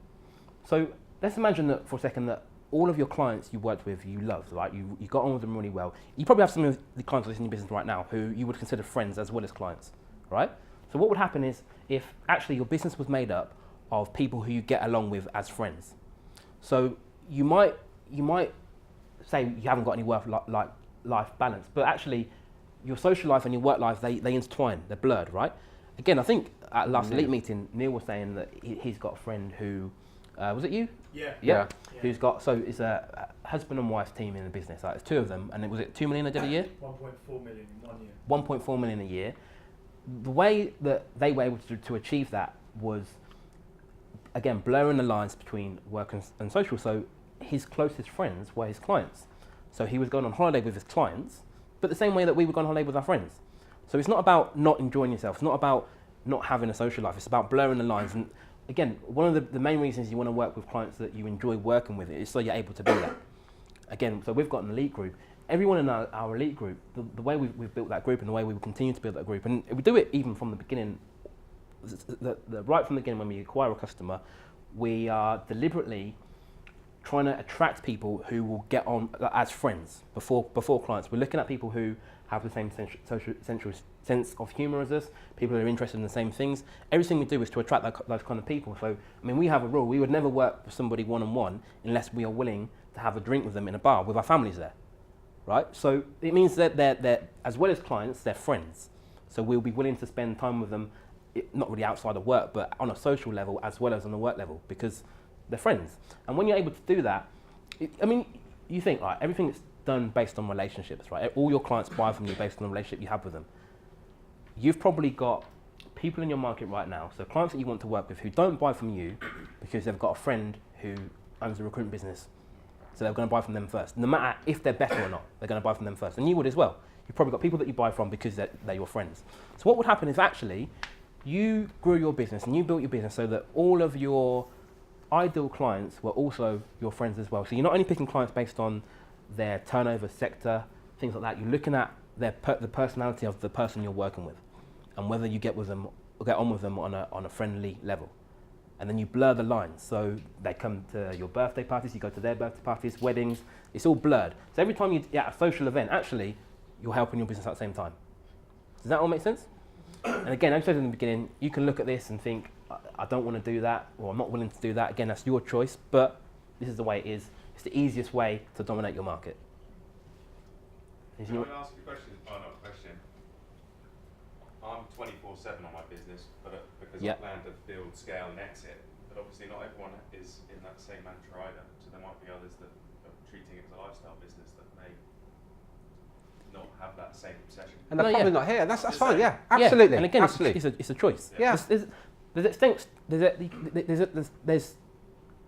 Speaker 5: so let's imagine that for a second that all of your clients you worked with, you loved, right? You got on with them really well. You probably have some of the clients listening to your business right now who you would consider friends as well as clients, right? So what would happen is if actually your business was made up of people who you get along with as friends. So you might say you haven't got any work-life balance, but actually your social life and your work life, they intertwine, they're blurred, right? Again, I think at last elite meeting, Neil was saying that he's got a friend who, was it you?
Speaker 10: Yeah.
Speaker 5: Who's got, so it's a husband and wife team in the business, like, it's two of them, and was it 2 million they did a year?
Speaker 10: 1.4 million in 1 year.
Speaker 5: 1.4 million a year. The way that they were able to achieve that was, again, blurring the lines between work and social. So his closest friends were his clients. So he was going on holiday with his clients, but the same way that we would go on holiday with our friends. So it's not about not enjoying yourself. It's not about not having a social life. It's about blurring the lines. And again, one of the main reasons you want to work with clients that you enjoy working with is so you're able to do that. Again, so we've got an elite group. Everyone in our elite group, the way we've built that group and the way we will continue to build that group, and we do it even from the beginning, right from the beginning when we acquire a customer, we are deliberately trying to attract people who will get on as friends before clients. We're looking at people who have the same sense of humour as us, people who are interested in the same things. Everything we do is to attract those kind of people. So, I mean, we have a rule, we would never work with somebody one-on-one unless we are willing to have a drink with them in a bar with our families there, right? So it means that they're as well as clients, they're friends. So we'll be willing to spend time with them, not really outside of work, but on a social level as well as on a work level, because they're friends. And when you're able to do that, you think, right, everything's done based on relationships, right? All your clients buy from you based on the relationship you have with them. You've probably got people in your market right now, so clients that you want to work with who don't buy from you because they've got a friend who owns a recruitment business. So they're going to buy from them first. No matter if they're better or not, they're going to buy from them first. And you would as well. You've probably got people that you buy from because they're your friends. So what would happen if actually you grew your business and you built your business so that all of your ideal clients were also your friends as well. So you're not only picking clients based on their turnover sector, things like that. You're looking at the personality of the person you're working with and whether you get on with them on a friendly level. And then you blur the lines. So they come to your birthday parties, you go to their birthday parties, weddings, it's all blurred. So every time you're at a social event, actually, you're helping your business at the same time. Does that all make sense? And again, as I said in the beginning, you can look at this and think, I don't want to do that, or I'm not willing to do that. Again, that's your choice, but this is the way it is. It's the easiest way to dominate your market.
Speaker 6: Can I ask you a question? Oh, not a question. I'm 24/7 on my business, but because I plan to build, scale, and exit. But obviously, not everyone is in that same mantra either. So there might be others that are treating it as a lifestyle business that may not have that same obsession.
Speaker 1: And they're probably not here. That's fine. Yeah, absolutely.
Speaker 5: Yeah. And again,
Speaker 1: absolutely.
Speaker 5: It's a choice.
Speaker 1: Yeah.
Speaker 5: There's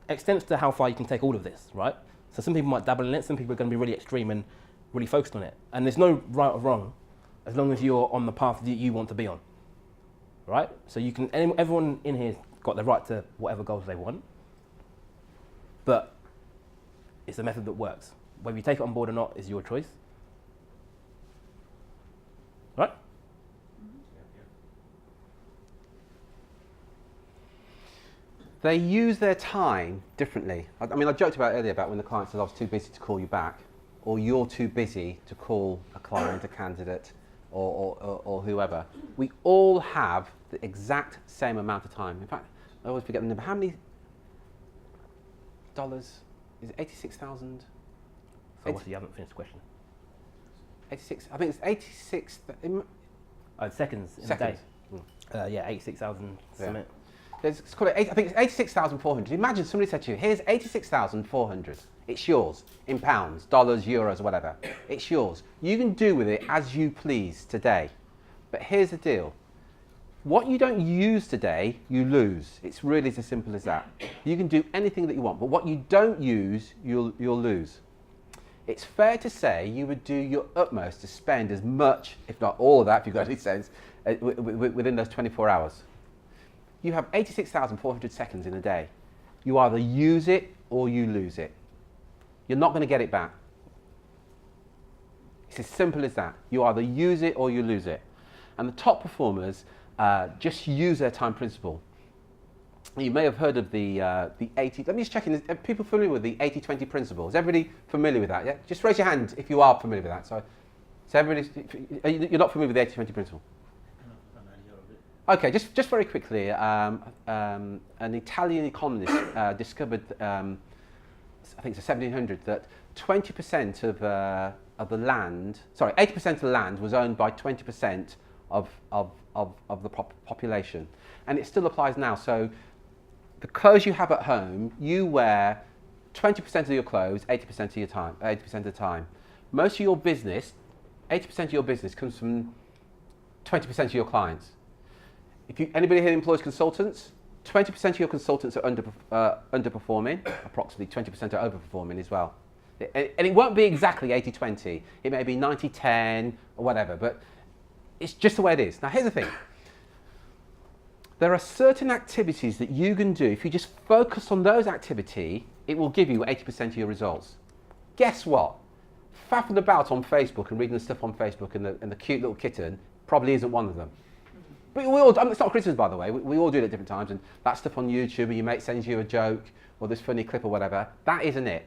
Speaker 5: extents to how far you can take all of this, right? So some people might dabble in it. Some people are going to be really extreme and really focused on it. And there's no right or wrong, as long as you're on the path that you want to be on, right? So you can. Everyone in here's got the right to whatever goals they want, but it's a method that works. Whether you take it on board or not is your choice, right?
Speaker 1: They use their time differently. I mean, I joked about earlier about when the client says, I was too busy to call you back, or you're too busy to call a client, a candidate, or whoever. We all have the exact same amount of time. In fact, I always forget the number. How many dollars? Is it 86,000?
Speaker 5: So you haven't finished the question.
Speaker 1: 86, I think it's 86.
Speaker 5: Seconds in a day. 86,000 something.
Speaker 1: It's called I think it's 86,400. Imagine somebody said to you, here's 86,400. It's yours in pounds, dollars, euros, whatever. It's yours. You can do with it as you please today. But here's the deal. What you don't use today, you lose. It's really as simple as that. You can do anything that you want, but what you don't use, you'll lose. It's fair to say you would do your utmost to spend as much, if not all of that, if you've got any sense, within those 24 hours. You have 86,400 seconds in a day. You either use it or you lose it. You're not going to get it back. It's as simple as that. You either use it or you lose it. And the top performers just use their time principle. You may have heard of the 80, let me just check in, are people familiar with the 80-20 principle? Is everybody familiar with that? Yeah? Just raise your hand if you are familiar with that. So everybody, you're not familiar with the 80-20 principle? Okay, just very quickly, an Italian economist discovered, I think it's the 1700s, that 20% of the land, 80% of the land was owned by 20% of the population, and it still applies now. So the clothes you have at home, you wear 20% of your clothes, 80% of your time, 80% of the time. Most of your business, 80% of your business comes from 20% of your clients. If anybody here employs consultants, 20% of your consultants are underperforming, approximately 20% are overperforming as well. And it won't be exactly 80-20, it may be 90-10 or whatever, but it's just the way it is. Now here's the thing. There are certain activities that you can do. If you just focus on those activities, it will give you 80% of your results. Guess what? Faffing about on Facebook and reading the stuff on Facebook and the cute little kitten probably isn't one of them. But we all, it's not criticism, by the way, we all do it at different times, and that stuff on YouTube and your mate sends you a joke or this funny clip or whatever, that isn't it.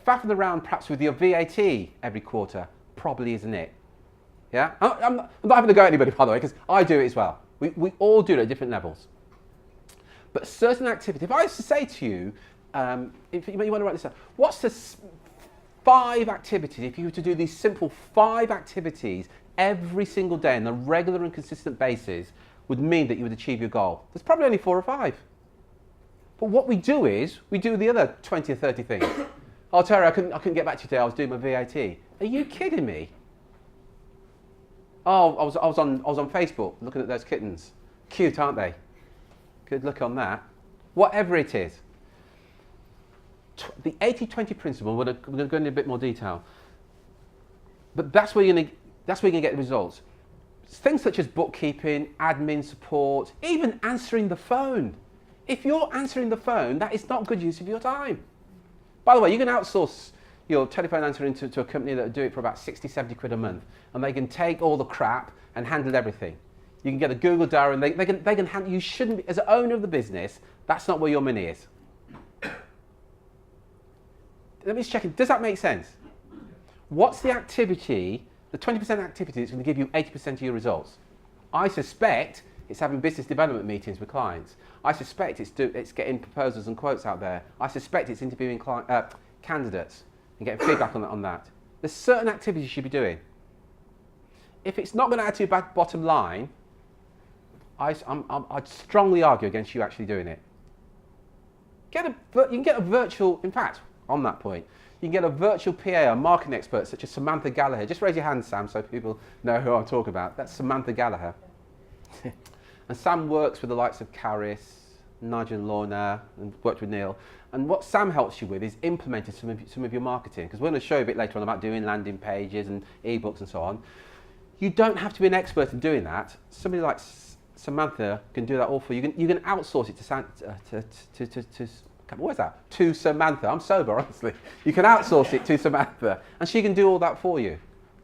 Speaker 1: Faffing around perhaps with your VAT every quarter probably isn't it. Yeah? I'm not having to go at anybody, by the way, because I do it as well. We all do it at different levels. But certain activity, if I was to say to you, if you want to write this down, what's the 5 activities, if you were to do these simple 5 activities every single day on a regular and consistent basis, would mean that you would achieve your goal? There's probably only 4 or 5. But what we do is, we do the other 20 or 30 things. Oh, Terry, I couldn't get back to you today, I was doing my VAT. Are you kidding me? Oh, I was on Facebook looking at those kittens. Cute, aren't they? Good look on that. Whatever it is. The 80-20 principle, we're going to go into a bit more detail. But that's where you're going to get the results. Things such as bookkeeping, admin support, even answering the phone. If you're answering the phone, that is not good use of your time. By the way, you can outsource your telephone answering to a company that will do it for about 60, 70 quid a month, and they can take all the crap and handle everything. You can get a Google Diary, and they can handle. You shouldn't be, as an owner of the business, that's not where your money is. Let me just check it. Does that make sense? What's the activity, the 20% activity that's going to give you 80% of your results? I suspect it's having business development meetings with clients. I suspect it's getting proposals and quotes out there. I suspect it's interviewing candidates and getting feedback on that. There's certain activities you should be doing. If it's not going to add to your bottom line, I'd strongly argue against you actually doing it. You can get a virtual, in fact, on that point, you can get a virtual PA or marketing expert such as Samantha Gallagher. Just raise your hand, Sam, so people know who I'm talking about. That's Samantha Gallagher. And Sam works with the likes of Caris, Nigel and Lorna, and worked with Neil. And what Sam helps you with is implementing some of your marketing, because we're going to show you a bit later on about doing landing pages and ebooks and so on. You don't have to be an expert in doing that. Somebody like Samantha can do that all for you. You can outsource it to Samantha. I'm sober, honestly. You can outsource it to Samantha, and she can do all that for you.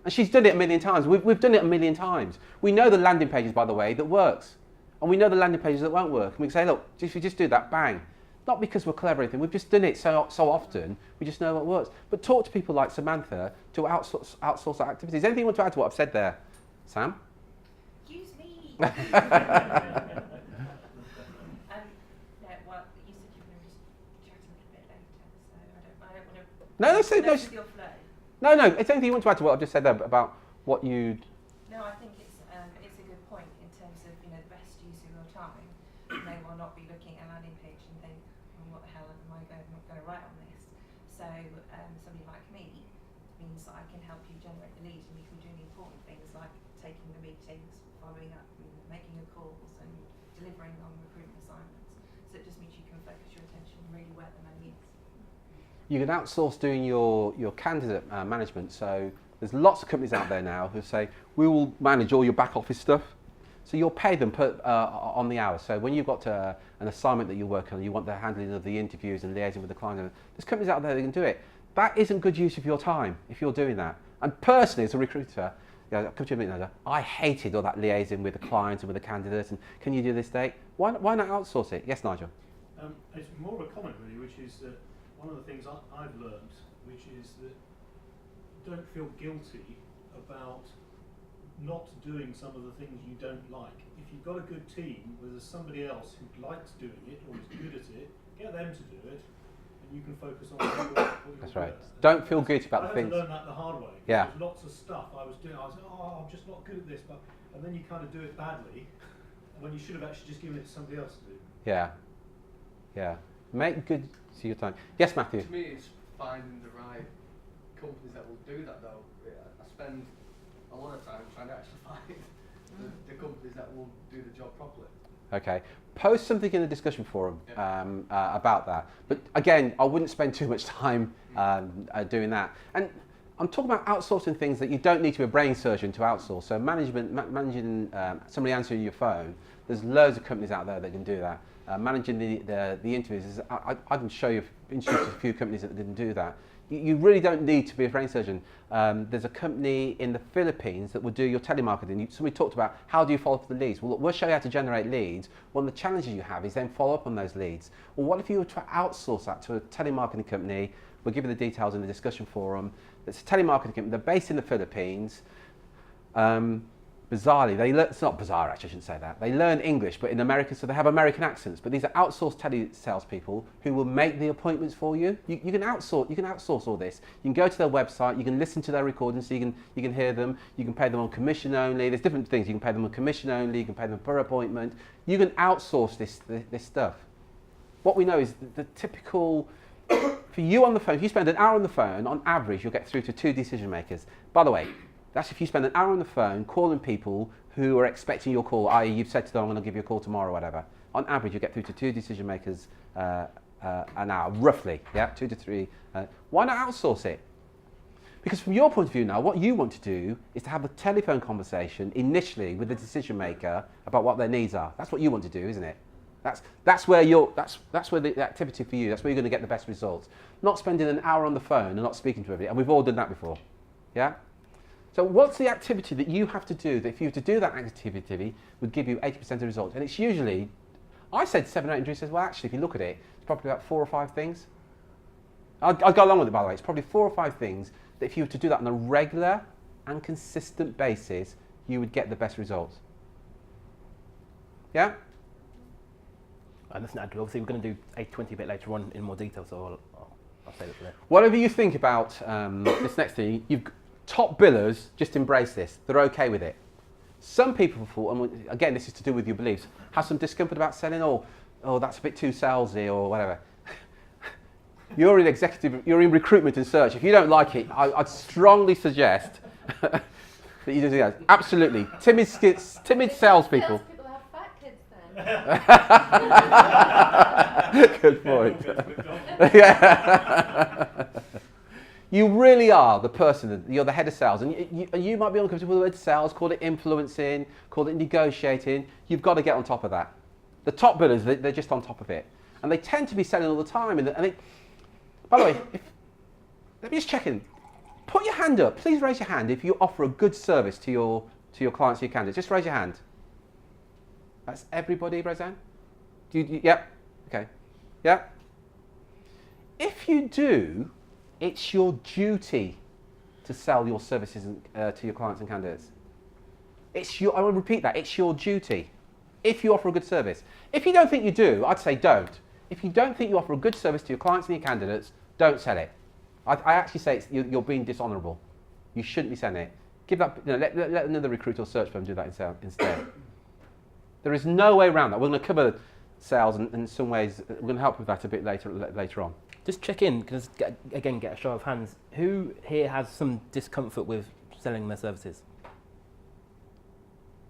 Speaker 1: And she's done it a million times. We've done it a million times. We know the landing pages, by the way, that works. And we know the landing pages that won't work. And we can say, look, if you just do that, bang. Not because we're clever or anything. We've just done it so often, we just know what works. But talk to people like Samantha to outsource that activities. Anything you want to add to what I've said there? Sam?
Speaker 7: Excuse me.
Speaker 8: Well, you said you were going to just chat a little bit later, so I don't want to.
Speaker 1: No,
Speaker 8: Your flow.
Speaker 1: No. It's anything you want to add to what I've just said there about what you'd.
Speaker 8: No, I think it's a good point in terms of the best use of your time. You may well not be looking at a landing page and think, what the hell am I going to write on this? So somebody like me means that I can help you generate the leads, and we can be doing the important things like taking the meetings, following up, and making the calls, and delivering on recruitment assignments. So it just means you can focus your attention really where the money is.
Speaker 1: You can outsource doing your candidate management. So there's lots of companies out there now who say, we will manage all your back office stuff. So you'll pay them on the hour. So when you've got an assignment that you're working on, you want the handling of the interviews and liaising with the client, there's companies out there that can do it. That isn't good use of your time if you're doing that. And personally, as a recruiter, come to a meeting later, I hated all that liaising with the clients and with the candidates, and can you do this date? Why not outsource it? Yes, Nigel?
Speaker 10: It's more of a comment really, which is that one of the things I've learned, which is that don't feel guilty about not doing some of the things you don't like. If you've got a good team where there's somebody else who likes doing it or is good at it, get them to do it, and you can focus on what you're
Speaker 1: That's right.
Speaker 10: good at.
Speaker 1: Don't feel guilty about the things.
Speaker 10: I had to learn that the hard way.
Speaker 1: Yeah.
Speaker 10: There's lots of stuff I was doing. I was like, I'm just not good at this, and then you kind of do it badly, when you should have actually just given it to somebody else to do.
Speaker 1: Yeah. Make good use of your time. Yes, Matthew?
Speaker 4: To me, it's finding the right companies that will do that, though. I spend a lot of time trying to actually find the companies that will do the job properly.
Speaker 1: Okay, post something in the discussion forum about that. But again, I wouldn't spend too much time doing that. And I'm talking about outsourcing things that you don't need to be a brain surgeon to outsource. So managing somebody answering your phone. There's loads of companies out there that can do that. Managing the interviews, I can introduce a few companies that can do that. You really don't need to be a brain surgeon. There's a company in the Philippines that will do your telemarketing. Somebody talked about how do you follow up the leads. Well, look, we'll show you how to generate leads. One of the challenges you have is then follow up on those leads. Well, what if you were to outsource that to a telemarketing company? We'll give you the details in the discussion forum. It's a telemarketing company. They're based in the Philippines. Bizarrely, it's not bizarre actually, I shouldn't say that. They learn English, but in America, so they have American accents. But these are outsourced salespeople who will make the appointments for you. You can outsource all this. You can go to their website, you can listen to their recordings, so you can hear them. You can pay them on commission only. There's different things. You can pay them on commission only. You can pay them per appointment. You can outsource this stuff. What we know is the typical, for you on the phone, if you spend an hour on the phone, on average, you'll get through to 2 decision makers. By the way, that's if you spend an hour on the phone calling people who are expecting your call, i.e. you've said to them, I'm going to give you a call tomorrow or whatever. On average, you get through to 2 decision makers an hour, roughly, 2 to 3. Why not outsource it? Because from your point of view now, what you want to do is to have a telephone conversation initially with the decision maker about what their needs are. That's what you want to do, isn't it? That's where the activity for you, that's where you're going to get the best results. Not spending an hour on the phone and not speaking to everybody, and we've all done that before, yeah? So what's the activity that you have to do that if you were to do that activity would give you 80% of the results? And it's usually, I said 7 or 8, and Drew says, well actually if you look at it, it's probably about 4 or 5 things. I'll go along with it by the way, it's probably 4 or 5 things that if you were to do that on a regular and consistent basis, you would get the best results. Yeah?
Speaker 5: And listen, obviously we're going to do 820 a bit later on in more detail, so I'll say that for there.
Speaker 1: Whatever you think about this next thing, top billers just embrace this. They're okay with it. Some people, and again, this is to do with your beliefs, have some discomfort about selling, oh, that's a bit too salesy or whatever. You're in recruitment and search. If you don't like it, I'd strongly suggest that you do that. Absolutely. Timid salespeople.
Speaker 8: Salespeople have fat kids then.
Speaker 1: Good point. Yeah. You really are the person, you're the head of sales, and you might be uncomfortable with the word sales, call it influencing, call it negotiating. You've got to get on top of that. The top billers, they're just on top of it. And they tend to be selling all the time. By the way, let me just check in. Put your hand up. Please raise your hand if you offer a good service to your clients, your candidates. Just raise your hand. That's everybody, Roseanne? Yep. Okay. Yep. If you do, it's your duty to sell your services to your clients and candidates. I will repeat that, it's your duty if you offer a good service. If you don't think you do, I'd say don't. If you don't think you offer a good service to your clients and your candidates, don't sell it. I actually say you're being dishonourable. You shouldn't be selling it. Give that, let another recruiter or search firm do that instead. There is no way around that. We're going to cover sales and in some ways, we're going to help with that a bit later on.
Speaker 5: Just check in, because again, get a show of hands. Who here has some discomfort with selling their services?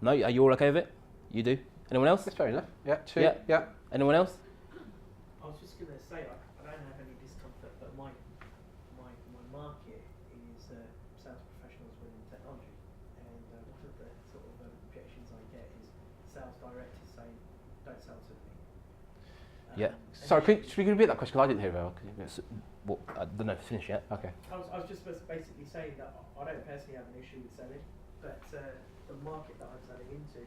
Speaker 5: No? Are you all okay with it? You do? Anyone else?
Speaker 1: That's fair enough. Yeah, 2.
Speaker 5: Yeah.
Speaker 1: Yeah.
Speaker 5: Anyone else?
Speaker 12: I was just going to say, I don't have any discomfort, but my market is sales professionals within technology. And one of the sort of objections I get is sales directors saying, don't sell to me.
Speaker 5: Yeah.
Speaker 1: Sorry, should we repeat that question? Because I didn't hear it well.
Speaker 5: Well, I don't know if it's finished yet.
Speaker 1: Okay.
Speaker 12: I was just basically saying that I don't personally have an issue with selling, but the market that I'm selling into,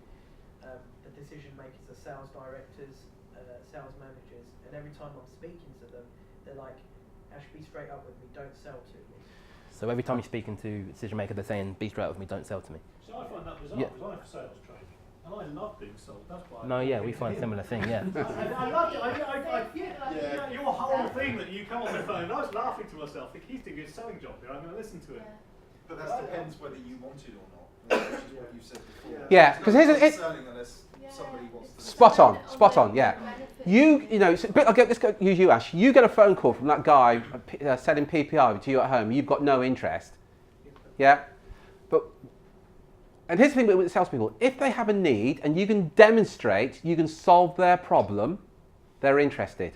Speaker 12: the decision makers are sales directors, sales managers, and every time I'm speaking to them, they're like, Ash, be straight up with me, don't sell to me.
Speaker 5: So every time you're speaking to a decision maker, they're saying, be straight up with me, don't sell to me.
Speaker 10: So I find that bizarre, because I have sales training, and I love being sold, that's why.
Speaker 5: No, yeah, we find similar thing, yeah.
Speaker 10: I loved it, your whole thing that you come on the phone, I was laughing to myself, thinking he's doing a good selling job here, I'm going to listen to it.
Speaker 11: But that depends whether you want it or not, which is what you said before.
Speaker 1: Yeah, because here's
Speaker 11: it's selling unless somebody wants to.
Speaker 1: Spot on, yeah. It's a bit, let's go use you, Ash. You get a phone call from that guy selling PPI to you at home, you've got no interest. Yeah? But And here's the thing with salespeople. If they have a need and you can demonstrate you can solve their problem, they're interested.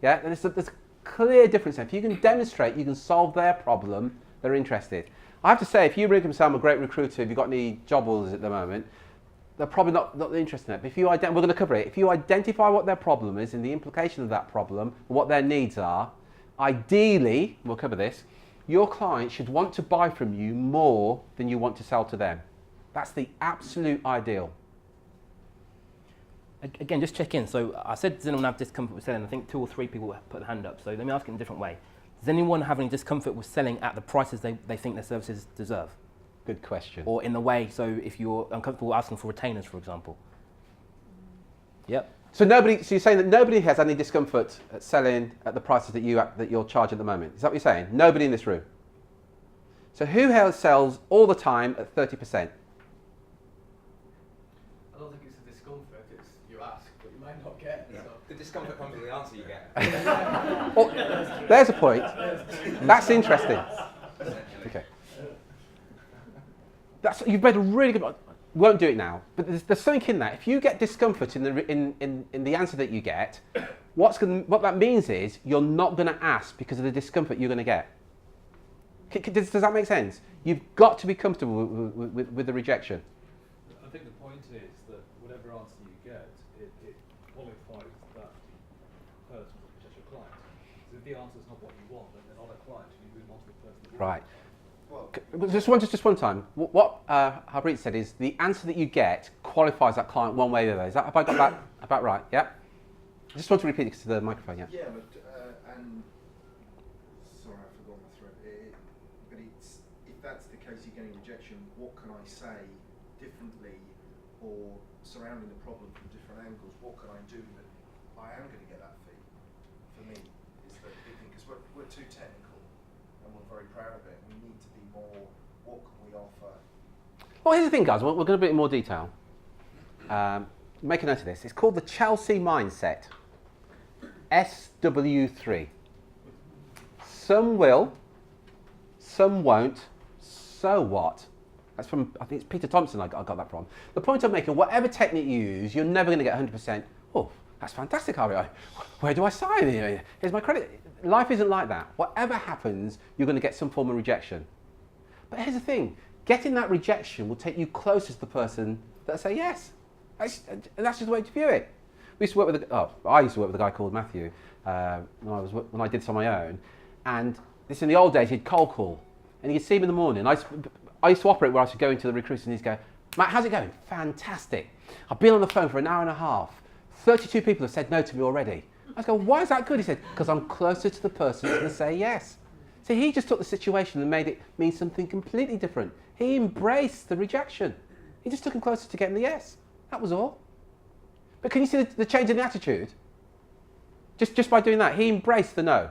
Speaker 1: Yeah, and there's a clear difference there. If you can demonstrate you can solve their problem, they're interested. I have to say, if you ring and say, I'm a great recruiter, have you got any job orders at the moment? They're probably not interested in it. But if you we're going to cover it. If you identify what their problem is and the implication of that problem, and what their needs are, ideally, we'll cover this, your client should want to buy from you more than you want to sell to them. That's the absolute ideal.
Speaker 5: Again, just check in. So I said, does anyone have discomfort with selling? I think 2 or 3 people put their hand up. So let me ask it in a different way. Does anyone have any discomfort with selling at the prices they think their services deserve?
Speaker 1: Good question.
Speaker 5: Or in the way, so if you're uncomfortable asking for retainers, for example. Yep.
Speaker 1: So you're saying that nobody has any discomfort at selling at the prices that you're charging at the moment. Is that what you're saying? Nobody in this room. So who else sells all the time at 30%?
Speaker 12: I don't think it's a discomfort, it's you ask, but you might not get.
Speaker 9: Yeah.
Speaker 12: So.
Speaker 9: The discomfort comes with the answer you get.
Speaker 1: Oh, there's a point. That's interesting. Okay. You've made a really good. Won't do it now, but there's something in that. If you get discomfort in the answer that you get, what that means is you're not going to ask because of the discomfort you're going to get. Does that make sense? You've got to be comfortable with the rejection.
Speaker 4: I think the point is that whatever answer you get, it qualifies that person as your client. So if the answer is not what you want, then they're not a client, and you move on to the person that you
Speaker 1: Right.
Speaker 4: want.
Speaker 1: Just one time. What Harpreet said is the answer that you get qualifies that client one way or the other. Have I got that about right? Yeah. I just want to repeat it to the microphone. Yeah.
Speaker 11: Yeah, but and sorry, I forgot my thread. But if that's the case, you're getting rejection. What can I say differently, or surrounding the problem from different angles? What can I do that I am going to get that fee? For me, is the big thing because we're too technical and we're very proud of it. We need to be more. What can we offer?
Speaker 1: Well, here's the thing, guys. We're going to be in more detail. Make a note of this. It's called the Chelsea mindset. SW3. Some will, some won't. So what? That's from, I think it's Peter Thompson I got that from. The point I'm making, whatever technique you use, you're never going to get 100%. Oh, that's fantastic, Harry. Where do I sign? Here's my credit. Life isn't like that. Whatever happens, you're going to get some form of rejection. But here's the thing. Getting that rejection will take you closer to the person that say yes. And that's just the way to view it. I used to work with a guy called Matthew when I did this on my own. And this in the old days, he'd cold call. And you'd see him in the morning. I used to operate where I used to go into the recruiters and he'd go, Matt, how's it going? Fantastic. I've been on the phone for an hour and a half. 32 people have said no to me already. I was going, why is that good? He said, because I'm closer to the person who's going to say yes. So he just took the situation and made it mean something completely different. He embraced the rejection. He just took him closer to getting the yes. That was all. But can you see the change in the attitude? Just by doing that, he embraced the no.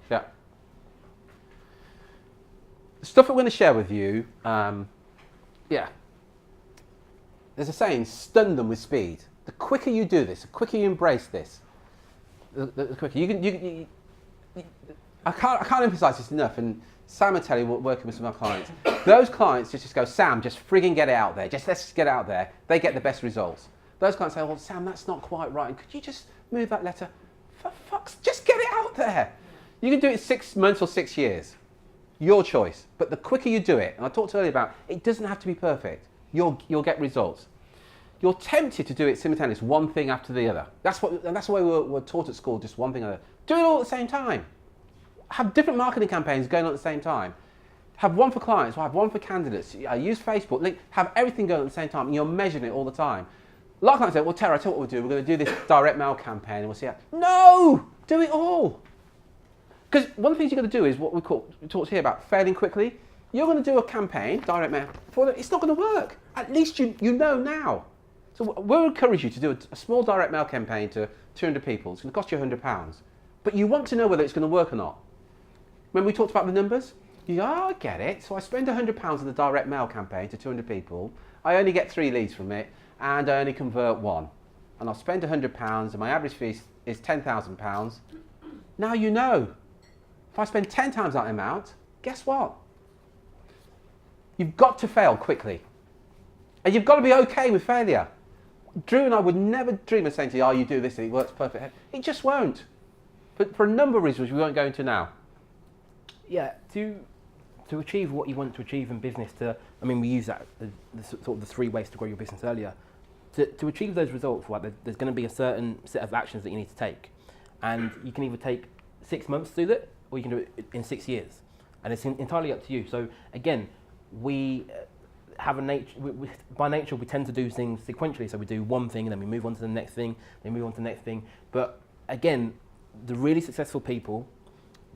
Speaker 1: Yeah. The stuff I'm going to share with you, yeah. There's a saying, stun them with speed. The quicker you do this, the quicker you embrace this, the quicker I can't emphasize this enough. And Sam will tell you, working with some of our clients, those clients just go, Sam, just frigging get it out there. Let's just get it out there. They get the best results. Those clients say, well, Sam, that's not quite right. And could you just move that letter? For fuck's, just get it out there. You can do it in 6 months or 6 years. Your choice. But the quicker you do it, and I talked earlier about, it doesn't have to be perfect. You'll get results. You're tempted to do it simultaneously, one thing after the other. That's the way we're taught at school, just one thing after the other. Do it all at the same time. Have different marketing campaigns going on at the same time. Have one for clients, or have one for candidates. Use Facebook, link, have everything going on at the same time, and you're measuring it all the time. A lot of clients say, well, Tara, I tell you what we'll do. We're going to do this direct mail campaign, and we'll see how. No! Do it all. Because one of the things you're going to do is what we talked here about failing quickly. You're going to do a campaign, direct mail, it's not going to work. At least you know now. So we'll encourage you to do a small direct mail campaign to 200 people. It's going to cost you £100. But you want to know whether it's going to work or not. When we talked about the numbers, you go, oh, I get it. So I spend £100 on the direct mail campaign to 200 people. I only get 3 leads from it, and I only convert 1. And I'll spend £100, and my average fee is £10,000. Now you know. If I spend 10 times that amount, guess what? You've got to fail quickly. And you've got to be okay with failure. Drew and I would never dream of saying to you, oh, you do this and it works perfect. It just won't. But for a number of reasons we won't go into now.
Speaker 5: Yeah, to achieve what you want to achieve in business, we use that, sort of the 3 ways to grow your business earlier. To achieve those results, right, there's going to be a certain set of actions that you need to take. And you can either take 6 months to do that, or you can do it in 6 years. And it's entirely up to you. So again, we have a nature, by nature we tend to do things sequentially. So we do one thing and then we move on to the next thing, then move on to the next thing. But again, the really successful people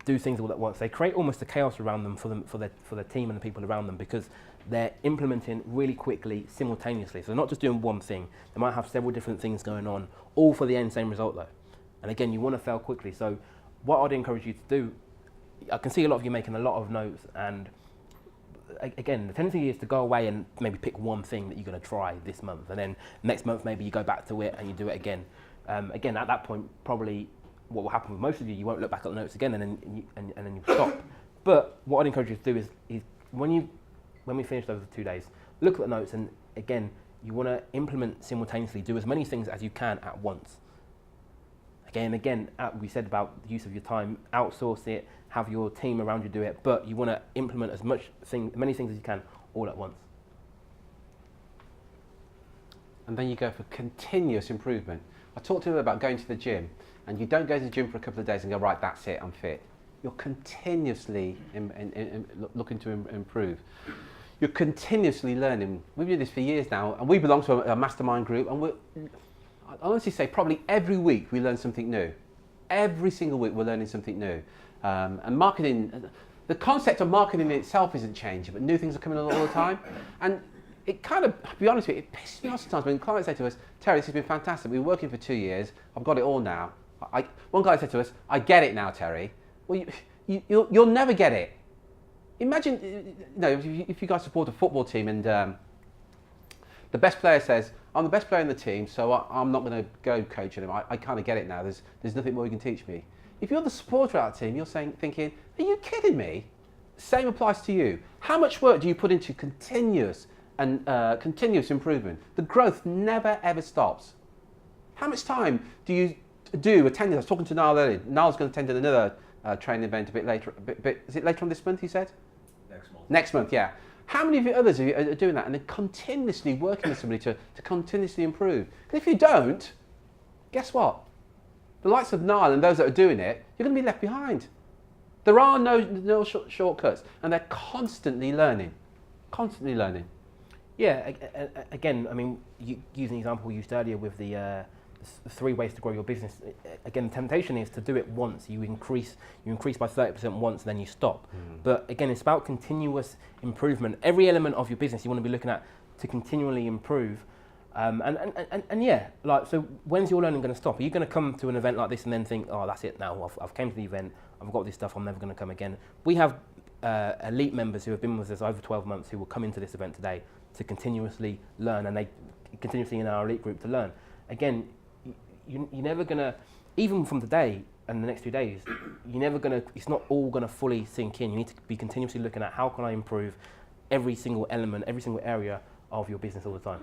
Speaker 5: do things all at once. They create almost a chaos around them for their team and the people around them, because they're implementing really quickly, simultaneously. So they're not just doing one thing. They might have several different things going on, all for the same result though. And again, you want to fail quickly. So what I'd encourage you to do, I can see a lot of you making a lot of notes, and again, the tendency is to go away and maybe pick one thing that you're going to try this month, and then next month maybe you go back to it and you do it again. Again, at that point, probably what will happen with most of you, you won't look back at the notes again, and then you stop. But what I'd encourage you to do is when we finish those 2 days, look at the notes, and again, you want to implement simultaneously, do as many things as you can at once. Again, we said about the use of your time, outsource it, have your team around you do it, but you want to implement as many things as you can all at once.
Speaker 1: And then you go for continuous improvement. I talked to them about going to the gym, and you don't go to the gym for a couple of days and go, right, that's it, I'm fit. You're continuously looking to improve. You're continuously learning. We've been doing this for years now, and we belong to a mastermind group, and I honestly say probably every week we learn something new. Every single week we're learning something new. And marketing, the concept of marketing in itself isn't changing, but new things are coming along all the time. And it kind of, to be honest with you, it pisses me off sometimes when clients say to us, Terry, this has been fantastic. We've been working for 2 years. I've got it all now. One guy said to us, I get it now, Terry. Well, you'll never get it. Imagine, if you guys support a football team and the best player says, I'm the best player in the team, so I'm not going to go coaching him. I kind of get it now. There's nothing more you can teach me. If you're the supporter of that team, you're thinking, are you kidding me? Same applies to you. How much work do you put into continuous improvement? The growth never ever stops. How much time do you do attending? I was talking to Niall earlier. Niall's going to attend another training event a bit later. Is it later on this month, he said?
Speaker 2: Next month.
Speaker 1: Next month, yeah. How many of you others are doing that and then continuously working with somebody to continuously improve? Because if you don't, guess what? The likes of Niall and those that are doing it, you're going to be left behind. There are no shortcuts, and they're constantly learning. Constantly learning.
Speaker 5: Yeah, again, using the example we used earlier with the 3 ways to grow your business. Again, the temptation is to do it once. You increase by 30% once, and then you stop. But again, it's about continuous improvement. Every element of your business you want to be looking at to continually improve. And yeah, so when's your learning going to stop? Are you going to come to an event like this and then think, oh, that's it now, I've came to the event, I've got this stuff, I'm never going to come again? We have elite members who have been with us over 12 months who will come into this event today to continuously learn, and they continuously in our elite group to learn. Again, you're never going to, even from today and the next 2 days, it's not all going to fully sink in. You need to be continuously looking at how can I improve every single element, every single area of your business all the time.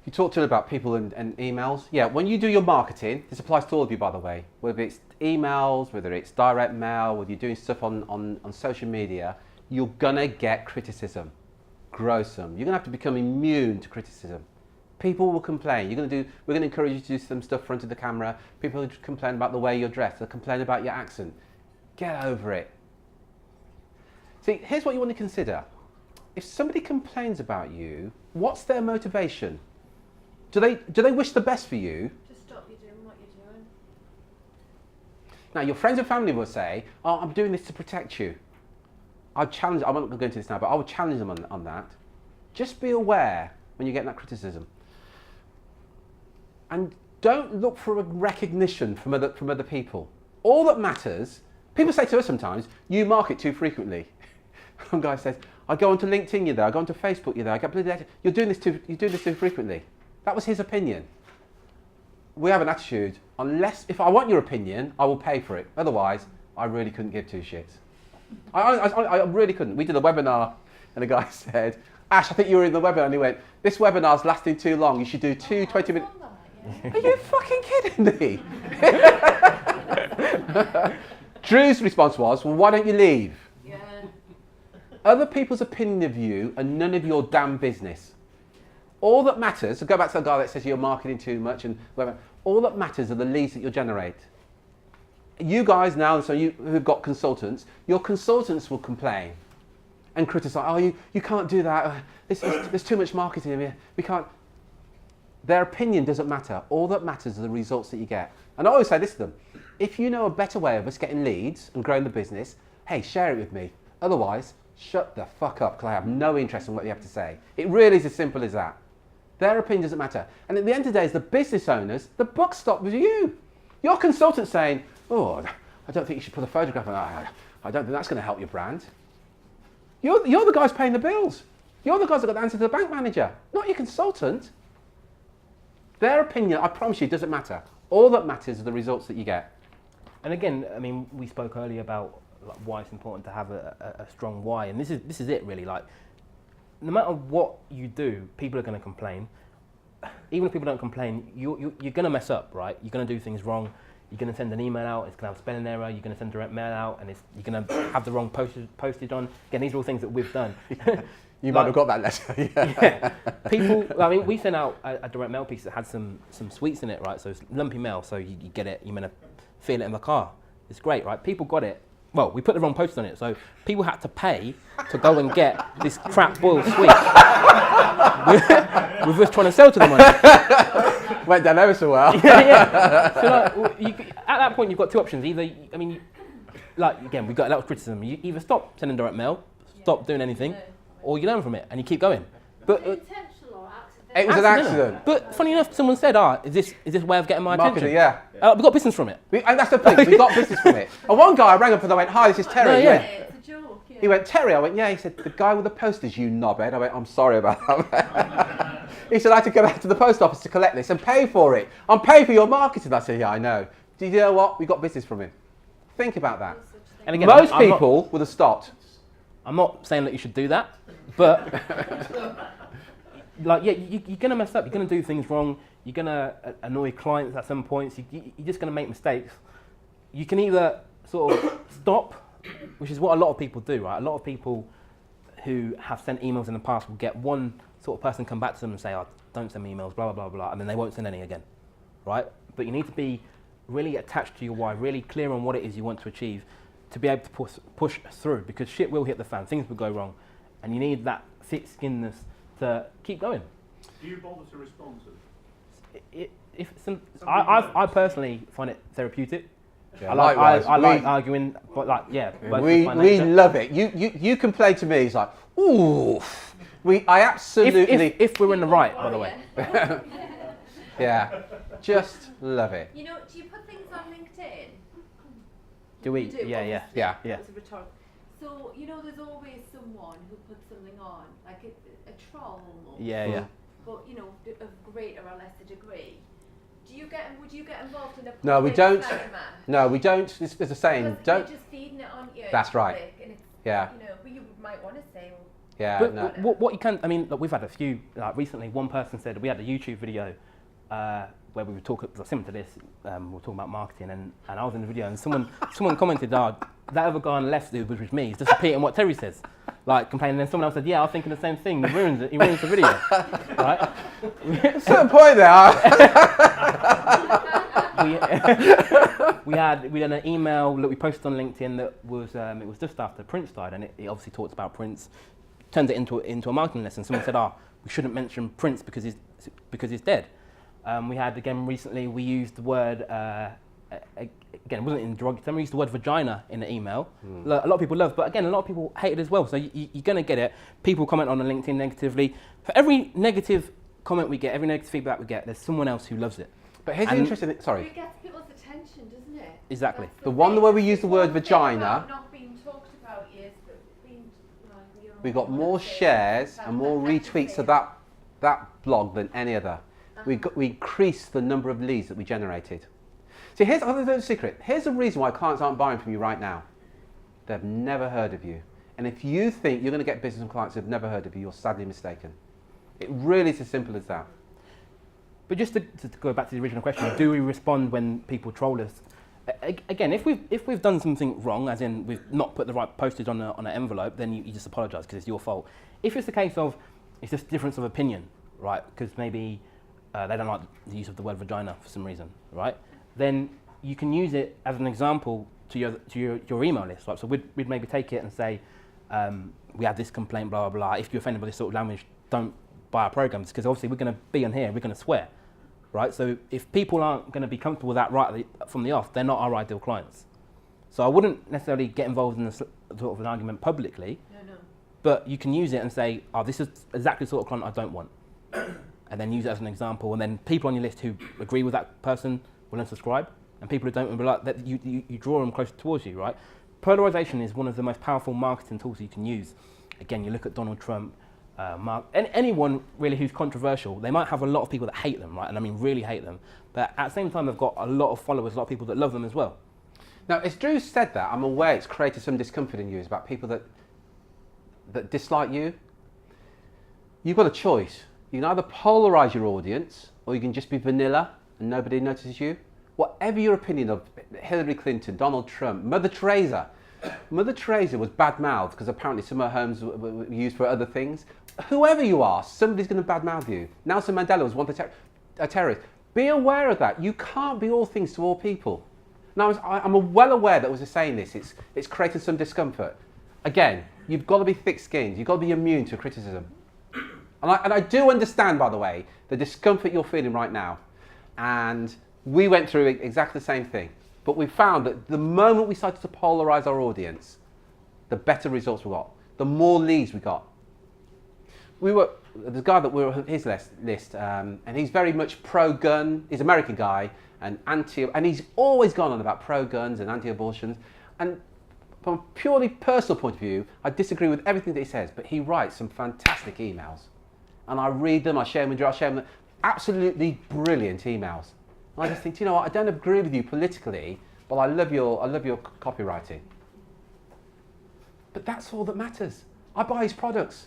Speaker 1: You talked to them about people and emails. Yeah, when you do your marketing, this applies to all of you, by the way, whether it's emails, whether it's direct mail, whether you're doing stuff on social media, you're going to get criticism, gruesome. You're going to have to become immune to criticism. People will complain. We're going to encourage you to do some stuff in front of the camera. People will complain about the way you're dressed. They'll complain about your accent. Get over it. See, here's what you want to consider. If somebody complains about you, what's their motivation? Do they wish the best for you?
Speaker 8: To stop you doing what you're doing.
Speaker 1: Now, your friends and family will say, oh, I'm doing this to protect you. I'm not going to go into this now, but I would challenge them on that. Just be aware when you're getting that criticism. And don't look for a recognition from other people. All that matters, people say to us sometimes, you market too frequently. One guy says, I go onto LinkedIn, you're there, I go onto Facebook, you're there, you're doing this too frequently. That was his opinion. We have an attitude, if I want your opinion, I will pay for it. Otherwise, I really couldn't give two shits. I really couldn't. We did a webinar and the guy said, Ash, I think you were in the webinar, and he went, this webinar's lasting too long, you should do two 20-minute... Are you fucking kidding me? Drew's response was, well, why don't you leave?
Speaker 7: Yeah.
Speaker 1: Other people's opinion of you are none of your damn business. All that matters, so go back to the guy that says you're marketing too much, and whatever, all that matters are the leads that you'll generate. You guys now, so you who've got consultants, your consultants will complain and criticise, oh, you can't do that, there's too much marketing here, we can't. Their opinion doesn't matter. All that matters are the results that you get. And I always say this to them, if you know a better way of us getting leads and growing the business, hey, share it with me. Otherwise, shut the fuck up, because I have no interest in what you have to say. It really is as simple as that. Their opinion doesn't matter. And at the end of the day, as the business owners, the buck stops with you. Your consultant's saying, oh, I don't think you should put a photograph on that. I don't think that's going to help your brand. You're the guys paying the bills. You're the guys that got the answer to the bank manager, not your consultant. Their opinion, I promise you, doesn't matter. All that matters are the results that you get.
Speaker 5: And again, I mean, we spoke earlier about like, why it's important to have a strong why, and this is it really. Like, no matter what you do, people are going to complain. Even if people don't complain, you're going to mess up, right? You're going to do things wrong. You're going to send an email out, it's going to have a spelling error. You're going to send direct mail out, and you're going to have the wrong postage on. Again, these are all things that we've done.
Speaker 1: You might have got that letter.
Speaker 5: Yeah. People, I mean, we sent out a direct mail piece that had some sweets in it, right? So it's lumpy mail, so you get it, you're going to feel it in the car. It's great, right? People got it. Well, we put the wrong post on it, so people had to pay to go and get this crap boiled sweet. We're just trying to sell to them on it.
Speaker 1: Went down ever so well.
Speaker 5: Yeah. So like, at that point, you've got two options. Either, I mean, like again, we've got a lot of criticism. You either stop sending direct mail, stop doing anything, or you learn from it and you keep going. But
Speaker 7: Intentional or accidental?
Speaker 1: it was an accident.
Speaker 5: But funny enough, someone said, is this way of getting my
Speaker 1: Marketing,
Speaker 5: attention?
Speaker 1: yeah.
Speaker 5: We got business from it.
Speaker 1: And that's the thing, we got business from it. And one guy I rang up and I went, hi, this is Terry.
Speaker 5: No,
Speaker 1: He
Speaker 5: yeah.
Speaker 1: went-
Speaker 7: It's a joke, yeah.
Speaker 1: He went, Terry? I went, yeah. He said, the guy with the posters, you knobhead. I went, I'm sorry about that. He said, I had to go back to the post office to collect this and pay for it. I'm paying for your marketing. I said, yeah, I know. Do you know what? We got business from him. Think about that.
Speaker 5: And again,
Speaker 1: Most
Speaker 5: I'm not-
Speaker 1: people would have stopped.
Speaker 5: I'm not saying that you should do that, but like, yeah, you're going to mess up. You're going to do things wrong. You're going to annoy clients at some points. You're just going to make mistakes. You can either sort of stop, which is what a lot of people do, right? A lot of people who have sent emails in the past will get one sort of person come back to them and say, oh, don't send me emails, blah, blah, blah, blah, and then they won't send any again, right? But you need to be really attached to your why, really clear on what it is you want to achieve to be able to push through, because shit will hit the fan, things will go wrong, and you need that thick-skinnedness to keep going.
Speaker 10: Do you bother to respond to them?
Speaker 5: I personally find it therapeutic.
Speaker 1: Yeah,
Speaker 5: I like arguing, but like, yeah.
Speaker 1: We love it. You complain to me, it's like, ooh. I absolutely...
Speaker 5: If we're in the right, by the way.
Speaker 1: Yeah, just love it.
Speaker 7: You know, do you put things on LinkedIn?
Speaker 5: Do we?
Speaker 7: You do,
Speaker 5: Yeah.
Speaker 1: Yeah.
Speaker 7: It's a rhetorical. So, you know, there's always someone who puts something on, like a troll almost.
Speaker 5: Yeah.
Speaker 7: But, you know, of greater or lesser degree. Would you get involved in a
Speaker 1: No, we
Speaker 7: public
Speaker 1: don't.
Speaker 7: seminar?
Speaker 1: No, we don't. There's a saying,
Speaker 7: Because
Speaker 1: don't...
Speaker 7: you're just feeding it on you.
Speaker 1: That's right.
Speaker 7: And it's,
Speaker 1: Yeah.
Speaker 7: You know, but you might want to say, well,
Speaker 1: Yeah,
Speaker 5: But
Speaker 1: no.
Speaker 5: what you can, I mean, look, we've had a few, like recently one person said, we had a YouTube video where we were talking, similar to this, we were talking about marketing, and I was in the video and someone commented, that other guy on the left, which was me, he's just repeating what Terry says, like complaining, and then someone else said, yeah, I was thinking the same thing, he ruins the video, right?
Speaker 1: At a certain point there.
Speaker 5: we had an email that we posted on LinkedIn that was it was just after Prince died, and it obviously talks about Prince, turned it into a marketing lesson. Someone said, we shouldn't mention Prince because he's dead. We had again recently, we used the word again, it wasn't in derogatory terms, we used the word vagina in the email. A lot of people love, but again, a lot of people hate it as well. So you're going to get it. People comment on the LinkedIn negatively. For every negative comment we get, every negative feedback we get, there's someone else who loves it.
Speaker 1: But here's the interesting thing, sorry.
Speaker 7: it gets people's attention, doesn't it?
Speaker 5: Exactly.
Speaker 7: That's
Speaker 1: The one where we use the word
Speaker 7: one thing
Speaker 1: vagina,
Speaker 7: about not being talked about is that
Speaker 1: we got more shares and more retweets of that blog than any other. We increased the number of leads that we generated. See, here's the secret. Here's the reason why clients aren't buying from you right now. they've never heard of you. And if you think you're going to get business from clients who've never heard of you, you're sadly mistaken. It really is as simple as that.
Speaker 5: But just to go back to the original question, do we respond when people troll us? Again, if we've done something wrong, as in we've not put the right postage on an envelope, then you just apologise because it's your fault. If it's the case of it's just difference of opinion, right? Because maybe they don't like the use of the word vagina for some reason, right? Then you can use it as an example to your email list, right? So we'd maybe take it and say, we have this complaint, blah, blah, blah. If you're offended by this sort of language, don't buy our programs, because obviously we're going to be on here, we're going to swear, right? So if people aren't going to be comfortable with that right from the off, they're not our ideal clients. So I wouldn't necessarily get involved in sort of an argument publicly, but you can use it and say, oh, this is exactly the sort of client I don't want. And then use it as an example, and then people on your list who agree with that person will unsubscribe, and people who don't will be like that, you draw them closer towards you, right? Polarization is one of the most powerful marketing tools you can use. Again, you look at Donald Trump, anyone really who's controversial, they might have a lot of people that hate them, right? And I mean really hate them, but at the same time they've got a lot of followers, a lot of people that love them as well.
Speaker 1: Now, as Drew said that, I'm aware it's created some discomfort in you. It's about people that dislike you. You've got a choice. You can either polarize your audience, or you can just be vanilla and nobody notices you. Whatever your opinion of Hillary Clinton, Donald Trump, Mother Teresa. Mother Teresa was bad-mouthed because apparently some of her homes were used for other things. Whoever you are, somebody's going to bad-mouth you. Nelson Mandela was once a terrorist. Be aware of that. You can't be all things to all people. Now, I'm well aware that was saying this. It's created some discomfort. Again, you've got to be thick-skinned. You've got to be immune to criticism. And I do understand, by the way, the discomfort you're feeling right now. And we went through exactly the same thing. But we found that the moment we started to polarize our audience, the better results we got, the more leads we got. The guy that we were on his list, and he's very much pro-gun. He's an American guy, and he's always gone on about pro-guns and anti-abortions. And from a purely personal point of view, I disagree with everything that he says, but he writes some fantastic emails. And I read them, I share them with you, I share them. Absolutely brilliant emails. And I just think, you know what, I don't agree with you politically, but I love your copywriting. But that's all that matters. I buy his products.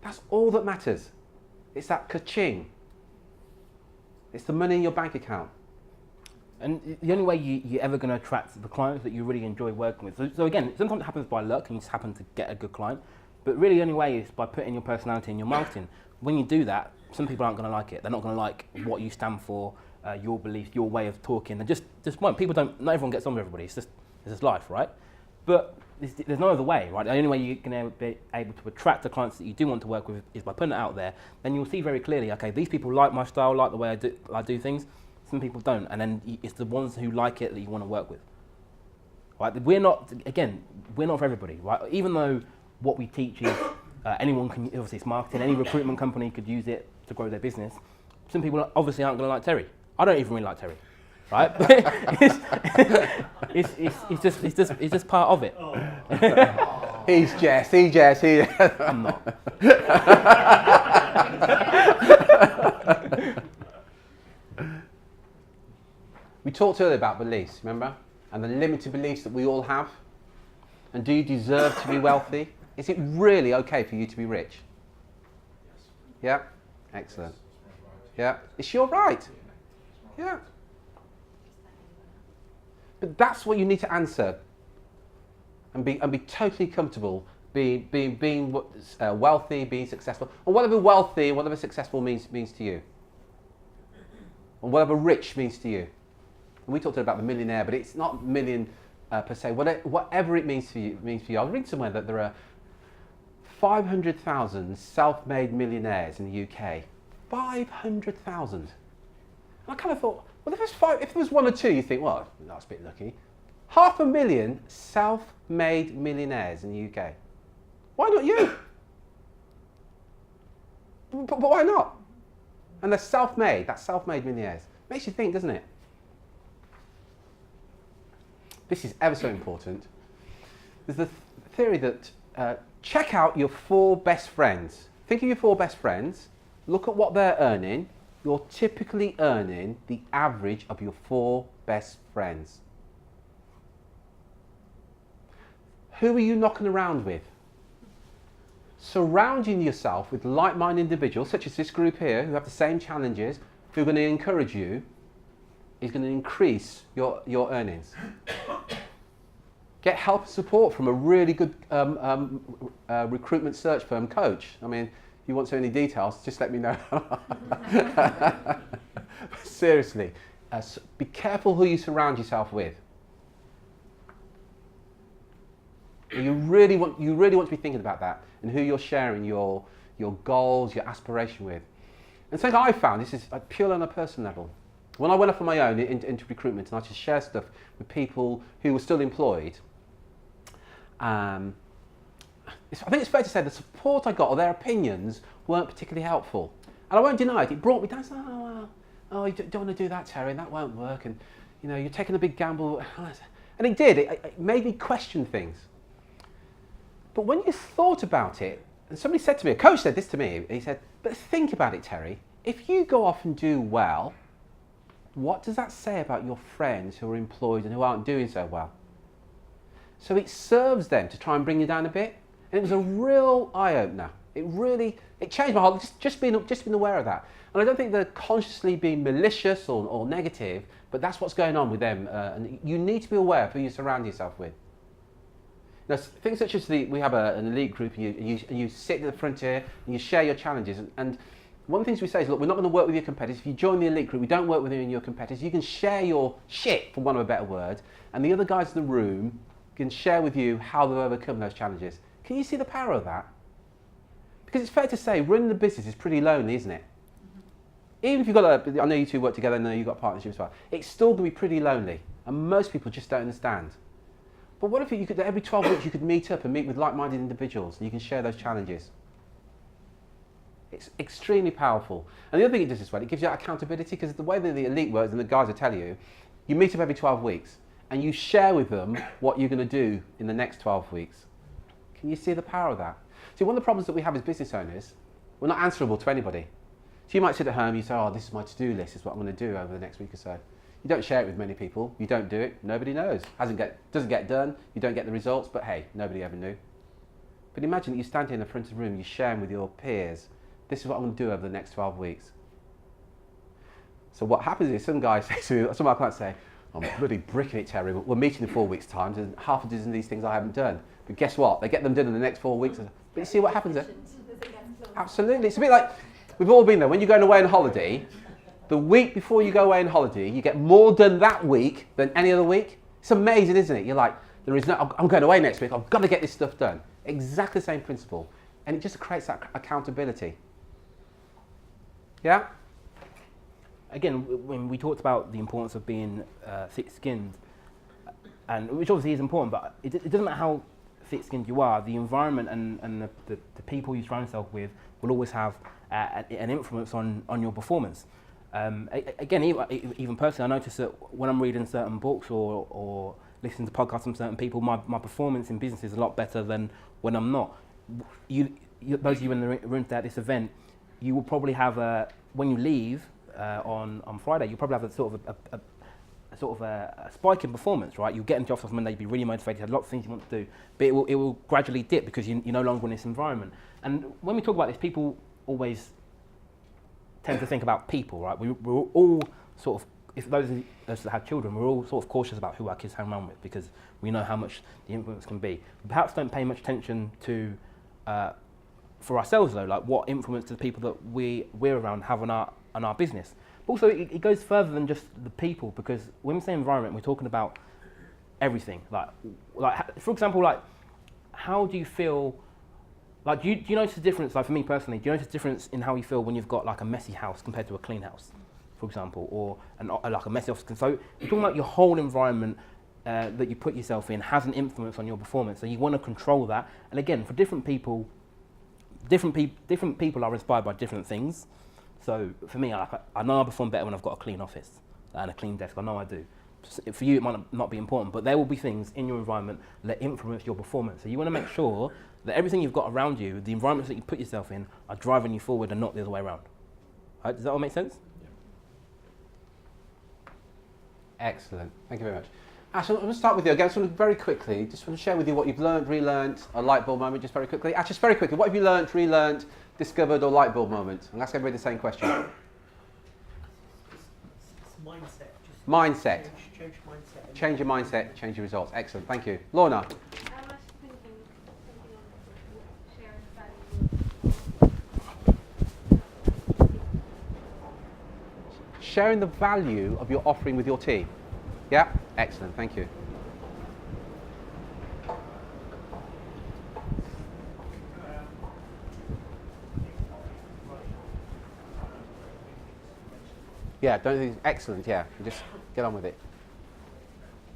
Speaker 1: That's all that matters. It's that ka-ching. It's the money in your bank account.
Speaker 5: And the only way you're ever going to attract the clients that you really enjoy working with. So again, sometimes it happens by luck and you just happen to get a good client. But really the only way is by putting your personality in your marketing. When you do that, some people aren't going to like it. They're not going to like what you stand for, your beliefs, your way of talking. And just won't. Not everyone gets on with everybody. It's just life, right? But there's no other way, right? The only way you're going to be able to attract the clients that you do want to work with is by putting it out there. Then you'll see very clearly, okay, these people like my style, like the way I do things. Some people don't, and then it's the ones who like it that you want to work with. Right? We're not for everybody, right? Even though what we teach is anyone can, obviously it's marketing, any recruitment company could use it to grow their business. Some people obviously aren't going to like Terry. I don't even really like Terry, right? it's just part of it.
Speaker 1: He's Jess.
Speaker 5: I'm not.
Speaker 1: We talked earlier about beliefs, remember? And the limited beliefs that we all have. And do you deserve to be wealthy? Is it really okay for you to be rich? Yeah? Excellent. Yeah? It's your right. Yeah. But that's what you need to answer. And be totally comfortable being wealthy, being successful. Or whatever wealthy, whatever successful means to you. Or whatever rich means to you. And we talked about the millionaire, but it's not million per se. Whatever it means for you. I was reading somewhere that there are 500,000 self-made millionaires in the UK. 500,000. And I kind of thought, well, if there was one or two, you think, well, that's a bit lucky. 500,000 self-made millionaires in the UK. Why not you? But why not? And they're self-made. That's self-made millionaires. Makes you think, doesn't it? This is ever so important. There's the theory that check out your 4 best friends. Think of your 4 best friends. Look at what they're earning. You're typically earning the average of your 4 best friends. Who are you knocking around with? Surrounding yourself with like-minded individuals, such as this group here, who have the same challenges, who are going to encourage you, is going to increase your earnings. Get help and support from a really good recruitment search firm coach. I mean, if you want to know any details, just let me know. Seriously, be careful who you surround yourself with. You really want to be thinking about that and who you're sharing your goals, your aspiration with. And something I found, this is purely on a personal level. When I went off on my own into recruitment and I just share stuff with people who were still employed, I think it's fair to say the support I got or their opinions weren't particularly helpful. And I won't deny it, it brought me down, oh, you don't want to do that, Terry, that won't work, and you know, you're taking a big gamble. And it did, it made me question things. But when you thought about it, and somebody said to me, a coach said this to me, he said, but think about it, Terry, if you go off and do well, what does that say about your friends who are employed and who aren't doing so well? So it serves them to try and bring you down a bit. And it was a real eye-opener. It changed my whole, just being aware of that. And I don't think they're consciously being malicious or negative, but that's what's going on with them. And you need to be aware of who you surround yourself with. Now, things such as we have an elite group and you sit at the front here and you share your challenges. And one of the things we say is, look, we're not going to work with your competitors. If you join the elite group, we don't work with you and your competitors. You can share your shit, for want of a better word, and the other guys in the room can share with you how they've overcome those challenges. Can you see the power of that? Because it's fair to say, running the business is pretty lonely, isn't it? Even if you've got I know you two work together, I know you've got partnerships as well, it's still going to be pretty lonely. And most people just don't understand. But what if you could, every 12 weeks, you could meet up and meet with like-minded individuals and you can share those challenges? It's extremely powerful. And the other thing it does as well, it gives you that accountability, because the way that the elite works, and the guys will tell you, you meet up every 12 weeks and you share with them what you're going to do in the next 12 weeks. Can you see the power of that? See, one of the problems that we have as business owners, we're not answerable to anybody. So you might sit at home, you say, oh, this is my to-do list, this is what I'm going to do over the next week or so. You don't share it with many people, you don't do it, nobody knows. Doesn't get done, you don't get the results, but hey, nobody ever knew. But imagine that you stand here in the front of the room, you're sharing with your peers, this is what I'm going to do over the next 12 weeks. So what happens is some guys say to me, some of my clients say, I'm bloody bricking it, Terry, we're meeting in 4 weeks' time, and half a dozen of these things I haven't done. But guess what? They get them done in the next 4 weeks. But you see what happens there? Absolutely. It's a bit like, we've all been there. When you're going away on holiday, the week before you go away on holiday, you get more done that week than any other week. It's amazing, isn't it? You're like, I'm going away next week, I've got to get this stuff done. Exactly the same principle. And it just creates that accountability. Yeah?
Speaker 5: Again, when we talked about the importance of being thick-skinned, and which obviously is important, but it doesn't matter how thick-skinned you are, the environment and the people you surround yourself with will always have an influence on your performance. Again, even personally, I notice that when I'm reading certain books or listening to podcasts from certain people, my performance in business is a lot better than when I'm not. Those of you in the room at this event, you will probably have when you leave on Friday, you'll probably have a sort of a spike in performance, right? You'll get into office on Monday, you'll be really motivated, you have lots of things you want to do, but it will gradually dip because you're no longer in this environment. And when we talk about this, people always tend to think about people, right? We're all sort of, if those of us that have children, we're all sort of cautious about who our kids hang around with because we know how much the influence can be. We perhaps don't pay much attention to, for ourselves though, like what influence do the people that we're around have on our business. But also it goes further than just the people, because when we say environment, we're talking about everything. Like for example, like how do you feel? Like, do you notice the difference? Like for me personally, do you notice the difference in how you feel when you've got like a messy house compared to a clean house, for example, or like a messy office? So you're talking about your whole environment that you put yourself in has an influence on your performance. So you want to control that. And again, for different people are inspired by different things. So for me, I know I perform better when I've got a clean office and a clean desk. I know I do. For you, it might not be important, but there will be things in your environment that influence your performance. So you want to make sure that everything you've got around you, the environments that you put yourself in, are driving you forward and not the other way around. Right, does that all make sense?
Speaker 1: Yeah. Excellent. Thank you very much. Ash, I'm going to start with you again. So very quickly, just want to share with you what you've learned, relearned, a light bulb moment, just very quickly. Ash, just very quickly, what have you learned, relearned, discovered, or light bulb moment? And ask everybody the same question.
Speaker 12: It's mindset. Just
Speaker 1: Mindset.
Speaker 12: Change mindset.
Speaker 1: Change your mindset, change your results. Excellent, thank you. Lorna.
Speaker 13: I was thinking on sharing
Speaker 1: Sharing
Speaker 13: value.
Speaker 1: the value of your offering with your team. Yeah? Excellent, thank you. Yeah, don't think excellent, yeah. Just get on with it.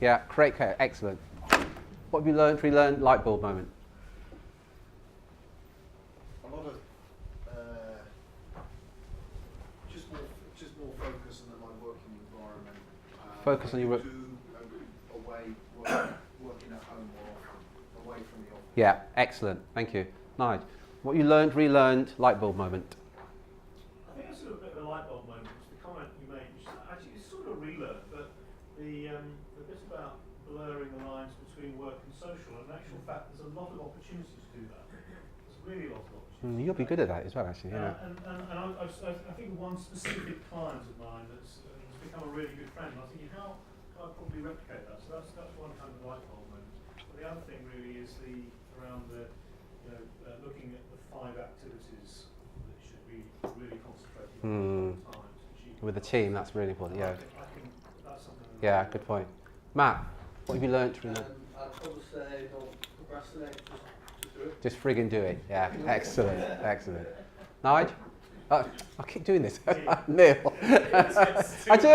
Speaker 1: Yeah, great care, excellent. What have you learned, relearned, light bulb moment?
Speaker 11: A lot of just more focus on my working environment.
Speaker 1: Focus on your work.
Speaker 11: Working at home more often, away from the office.
Speaker 1: Yeah, excellent, thank you. Nige, what you learned, relearned, light bulb moment?
Speaker 10: I think that's sort of a bit of a light bulb moment. It's the comment you made, which actually is sort of a relearn, but the bit about blurring the lines between work and social. In actual fact, there's a lot of opportunities to do that. There's really a lot of opportunities.
Speaker 1: You'll be good at that as well, actually. Yeah.
Speaker 10: I think one specific client of mine that's become a really good friend. And I was thinking, how can I probably replicate that? So that's one kind of light bulb moment. But the other thing really is around looking at the 5 activities that should be really concentrating on all the time to achieve.
Speaker 1: With the team, that's really important. Yeah.
Speaker 10: I think that's something.
Speaker 1: Yeah, good point. Matt, what have you learnt, relearned?
Speaker 14: I'd probably say don't procrastinate. Just do it.
Speaker 1: Just frigging do it. Yeah, excellent, excellent. Nige? I keep doing this. Neil. I do.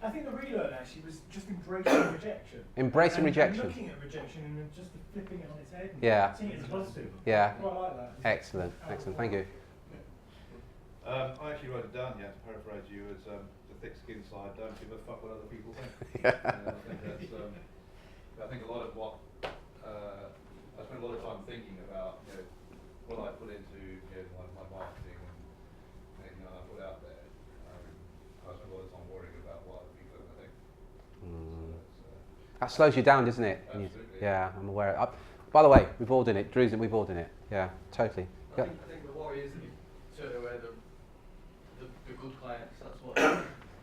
Speaker 15: I think the relearn actually was just embracing rejection.
Speaker 1: Embracing rejection.
Speaker 15: And looking at rejection and then just flipping it on its head. And
Speaker 1: Yeah.
Speaker 15: seeing it as positive.
Speaker 1: Yeah.
Speaker 15: I quite like that.
Speaker 1: Excellent, excellent. Thank you.
Speaker 3: I actually wrote it down here to paraphrase you as the thick skin side, don't give a fuck what other people think. I think that's, I think a lot of what, I spend a lot of time thinking about, what I put into my marketing and anything I put out there. I spend a lot of time worrying about what other people are going to think.
Speaker 1: That slows you down, doesn't it?
Speaker 3: Absolutely.
Speaker 1: Yeah, I'm aware. By the way, we've all done it. Drew's, we've all done it. Yeah, totally.
Speaker 14: I think the worry is that you turn away the good clients. That's what.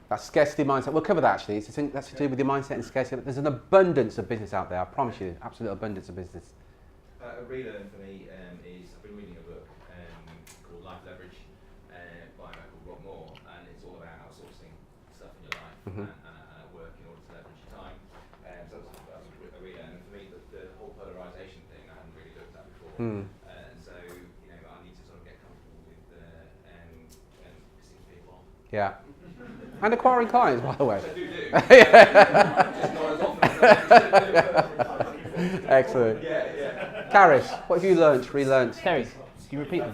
Speaker 1: That scarcity mindset. We'll cover that actually. That's to do with your mindset and scarcity. There's an abundance of business out there. I promise you, absolute abundance of business.
Speaker 9: A relearn for me is I've been reading a book called Life Leverage by a man called Rob Moore, and it's all about outsourcing stuff in your life and work in order to leverage your time. So that's a relearn. And for me, the whole polarization thing I hadn't really looked at before. And so I need to sort of get comfortable with pissing people off.
Speaker 1: Yeah. And acquiring clients, by the way.
Speaker 9: Which I do. Just not as often as I do.
Speaker 1: Excellent.
Speaker 9: Yeah.
Speaker 1: Karis, what have you learnt, relearnt?
Speaker 5: Terry, can you repeat them?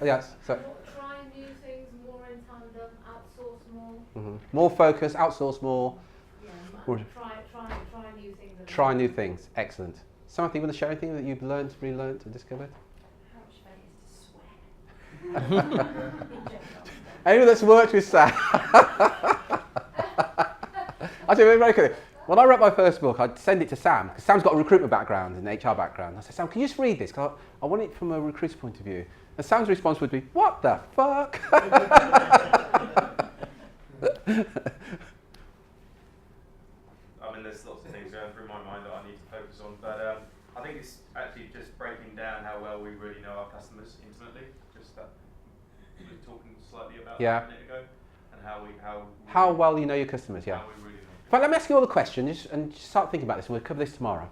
Speaker 1: Yes. So.
Speaker 13: Try new things, more in tandem, outsource more.
Speaker 1: More focus, outsource more.
Speaker 13: Yeah,
Speaker 1: Or-
Speaker 13: try new things.
Speaker 1: Try new things. Excellent. Samantha, you want to share anything that you've learnt, relearnt, or discovered?
Speaker 7: How much fun it is to swear.
Speaker 1: Anyone that's worked with Sam. I'll tell you very quickly. When I wrote my first book, I'd send it to Sam, because Sam's got a recruitment background and an HR background. I said, Sam, can you just read this? Because I want it from a recruiter's point of view. And Sam's response would be, what the fuck?
Speaker 6: I mean, there's lots of things going through my mind that I need to focus on, but I think it's actually just breaking down how well we really know our customers intimately. Just that we were talking slightly about that a minute ago, and
Speaker 1: how well you know your customers. Yeah.
Speaker 6: How we really know.
Speaker 1: In fact, let me ask you all the questions and just start thinking about this, and we'll cover this tomorrow.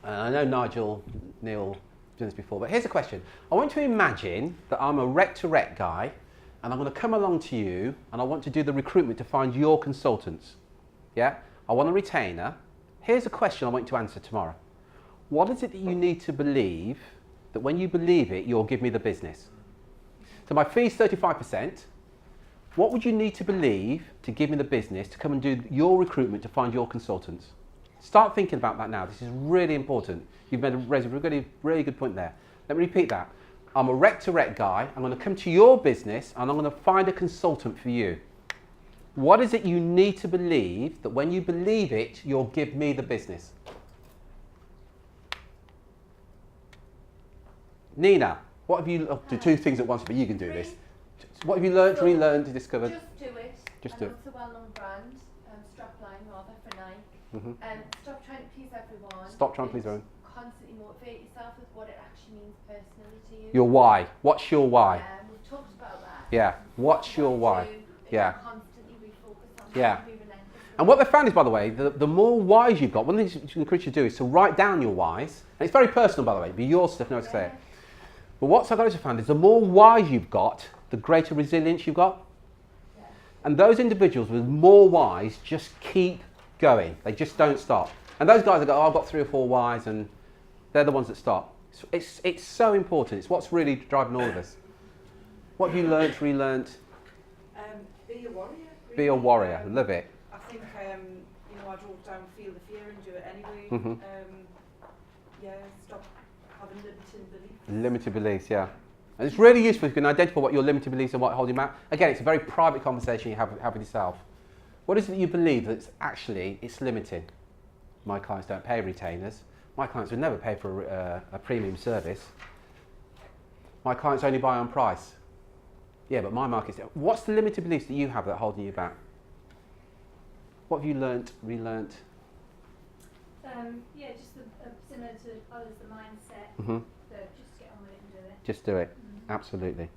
Speaker 1: I know Nigel, Neil done this before, but here's a question. I want you to imagine that I'm a rec-to-rec guy, and I'm going to come along to you, and I want to do the recruitment to find your consultants. Yeah? I want a retainer. Here's a question I want you to answer tomorrow. What is it that you need to believe that when you believe it, you'll give me the business? So my fee's 35%. What would you need to believe to give me the business to come and do your recruitment to find your consultants? Start thinking about that now. This is really important. You've raised a really good point there. Let me repeat that. I'm a rec-to-rec guy. I'm going to come to your business and I'm going to find a consultant for you. What is it you need to believe that when you believe it, you'll give me the business? Nina, what have you, do two things at once, but you can do this. What have you learned, relearned, discovered?
Speaker 13: Just do it.
Speaker 1: Just
Speaker 13: I
Speaker 1: do
Speaker 13: know
Speaker 1: it.
Speaker 13: it's a well-known brand, strapline rather for Nike.
Speaker 1: Mhm.
Speaker 13: Stop trying to please everyone.
Speaker 1: Stop trying to please
Speaker 13: and
Speaker 1: everyone.
Speaker 13: Constantly motivate yourself with what it actually means personally to you.
Speaker 1: Your why. What's your why?
Speaker 13: We've talked about that.
Speaker 1: Yeah. What's your why? Yeah.
Speaker 13: Constantly refocus on
Speaker 1: Yeah.
Speaker 13: that, be relentless.
Speaker 1: And what they found is, by the way, the more whys you've got, one of the things you can encourage you to do is to write down your whys. And it's very personal, by the way, it'll be your stuff, no one to say it. But what psychologists have found is the more whys you've got, the greater resilience you've got.
Speaker 13: Yeah.
Speaker 1: And those individuals with more whys just keep going. They just don't stop. And those guys that go, oh, I've got 3 or 4 whys, and they're the ones that stop. It's so important. It's what's really driving all of us. What have you learnt, relearnt?
Speaker 16: Be a warrior. Really.
Speaker 1: Be a warrior. Love it.
Speaker 16: I think, I'd walk down, feel the fear and do it anyway.
Speaker 1: Mhm.
Speaker 16: Stop having limiting beliefs.
Speaker 1: Limited beliefs, yeah. And it's really useful if you can identify what your limited beliefs and what hold you back. Again, it's a very private conversation you have with yourself. What is it that you believe that's actually, it's limiting? My clients don't pay retainers. My clients would never pay for a premium service. My clients only buy on price. Yeah, but my market's... What's the limited beliefs that you have that are holding you back? What have you learnt, relearnt?
Speaker 13: Just similar to others, the mindset.
Speaker 1: Mm-hmm.
Speaker 13: Just get on with it and do it.
Speaker 1: Just do it. Absolutely.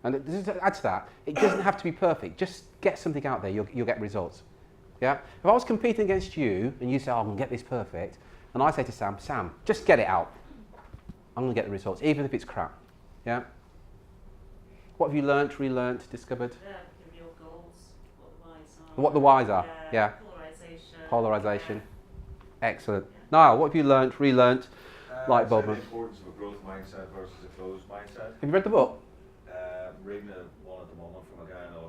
Speaker 1: And just to add to that, it doesn't have to be perfect. Just get something out there, you'll get results. Yeah? If I was competing against you and you say, oh, I'm going to get this perfect, and I say to Sam, just get it out. I'm going to get the results, even if it's crap. Yeah? What have you learnt, relearnt, discovered?
Speaker 7: Your goals,
Speaker 1: What the whys are. Yeah. Polarisation. Excellent. Niall, what have you learnt, relearnt? Light bulb.
Speaker 2: The importance of a growth mindset versus a closed mindset.
Speaker 1: Have you read the book?
Speaker 2: Reading one at the moment from a guy I know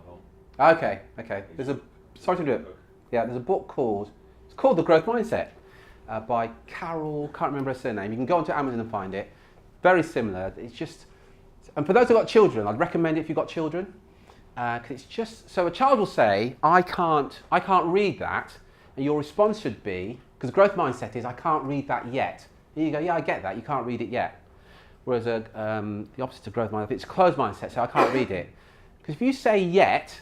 Speaker 2: at home.
Speaker 1: Okay. Sorry to do it. Yeah, there's a book called The Growth Mindset by Carol, can't remember her surname. You can go onto Amazon and find it. Very similar. It's just, and for those who've got children, I'd recommend it if you've got children. Because it's just, so a child will say, I can't read that. And your response should be, because growth mindset is, I can't read that yet. And you go, yeah, I get that, you can't read it yet. Whereas the opposite of growth mindset, it's a closed mindset, so I can't read it. Because if you say yet,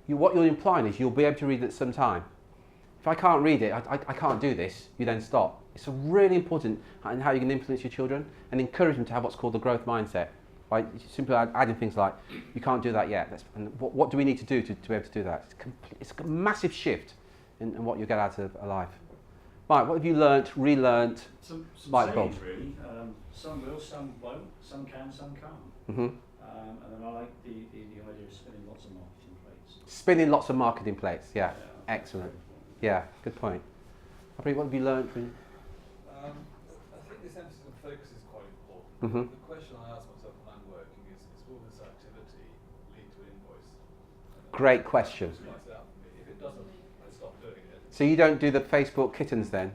Speaker 1: what you're implying is you'll be able to read it at some time. If I can't read it, I can't do this, you then stop. It's really important in how you can influence your children and encourage them to have what's called the growth mindset. By simply adding things like, you can't do that yet. And what do we need to do to be able to do that? It's a massive shift in what you get out of a life. Right, what have you learnt, relearnt?
Speaker 17: Some
Speaker 1: Light bulb.
Speaker 17: sayings, really. Some will, some won't, some can, some can't.
Speaker 1: Mm-hmm.
Speaker 17: And then I like the idea of spinning lots of marketing plates.
Speaker 1: Spinning lots of marketing plates, yeah. Excellent. Yeah, good point. What have you learnt?
Speaker 4: I think this emphasis on focus is quite important.
Speaker 1: Mm-hmm.
Speaker 4: The question I ask myself when I'm working is will this activity lead to an invoice?
Speaker 1: Great question.
Speaker 4: If it doesn't, I stop doing it.
Speaker 1: So you don't do the Facebook kittens then?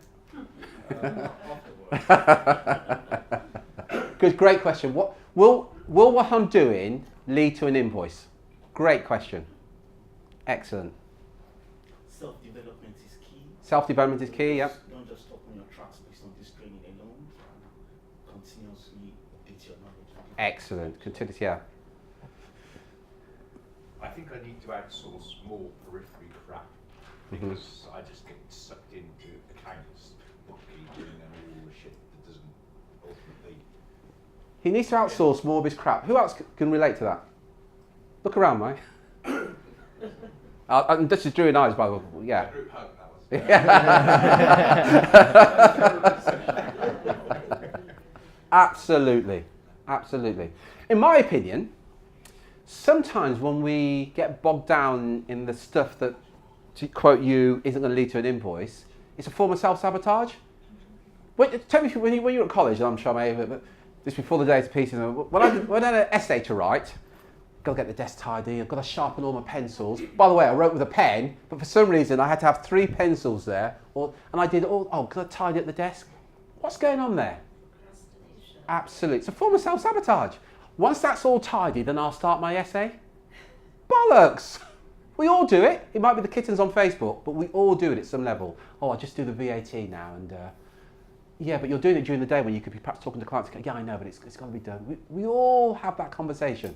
Speaker 1: Good, great question. What will what I'm doing lead to an invoice? Great question. Excellent.
Speaker 18: Self-development is key.
Speaker 1: Self-development is key, yep.
Speaker 18: Don't just stop on your tracks based on this training alone. Continuously update your knowledge.
Speaker 1: Excellent. Continuous, yeah.
Speaker 19: I think I need to outsource more periphery crap because I just get sucked into accounts, bookkeeping, and all the shit that doesn't ultimately.
Speaker 1: He needs to outsource more of his crap. Who else can relate to that? Look around, mate. And this is Drew and I's, by the way. Yeah.
Speaker 19: Group hug, that was.
Speaker 1: Absolutely. Absolutely. In my opinion, sometimes when we get bogged down in the stuff that, to quote you, isn't going to lead to an invoice, it's a form of self-sabotage. Tell me when you were at college, I'm sure I may have, but this before the days of pieces, when I had an essay to write, got to get the desk tidy, I've got to sharpen all my pencils. By the way, I wrote with a pen, but for some reason I had to have 3 pencils there, and I did can I tidy up the desk? What's going on there? Absolutely. It's a form of self-sabotage. Once that's all tidy, then I'll start my essay. Bollocks! We all do it. It might be the kittens on Facebook, but we all do it at some level. Oh, I just do the VAT now, and yeah, but you're doing it during the day when you could be perhaps talking to clients. Yeah, I know, but it's got to be done. We all have that conversation.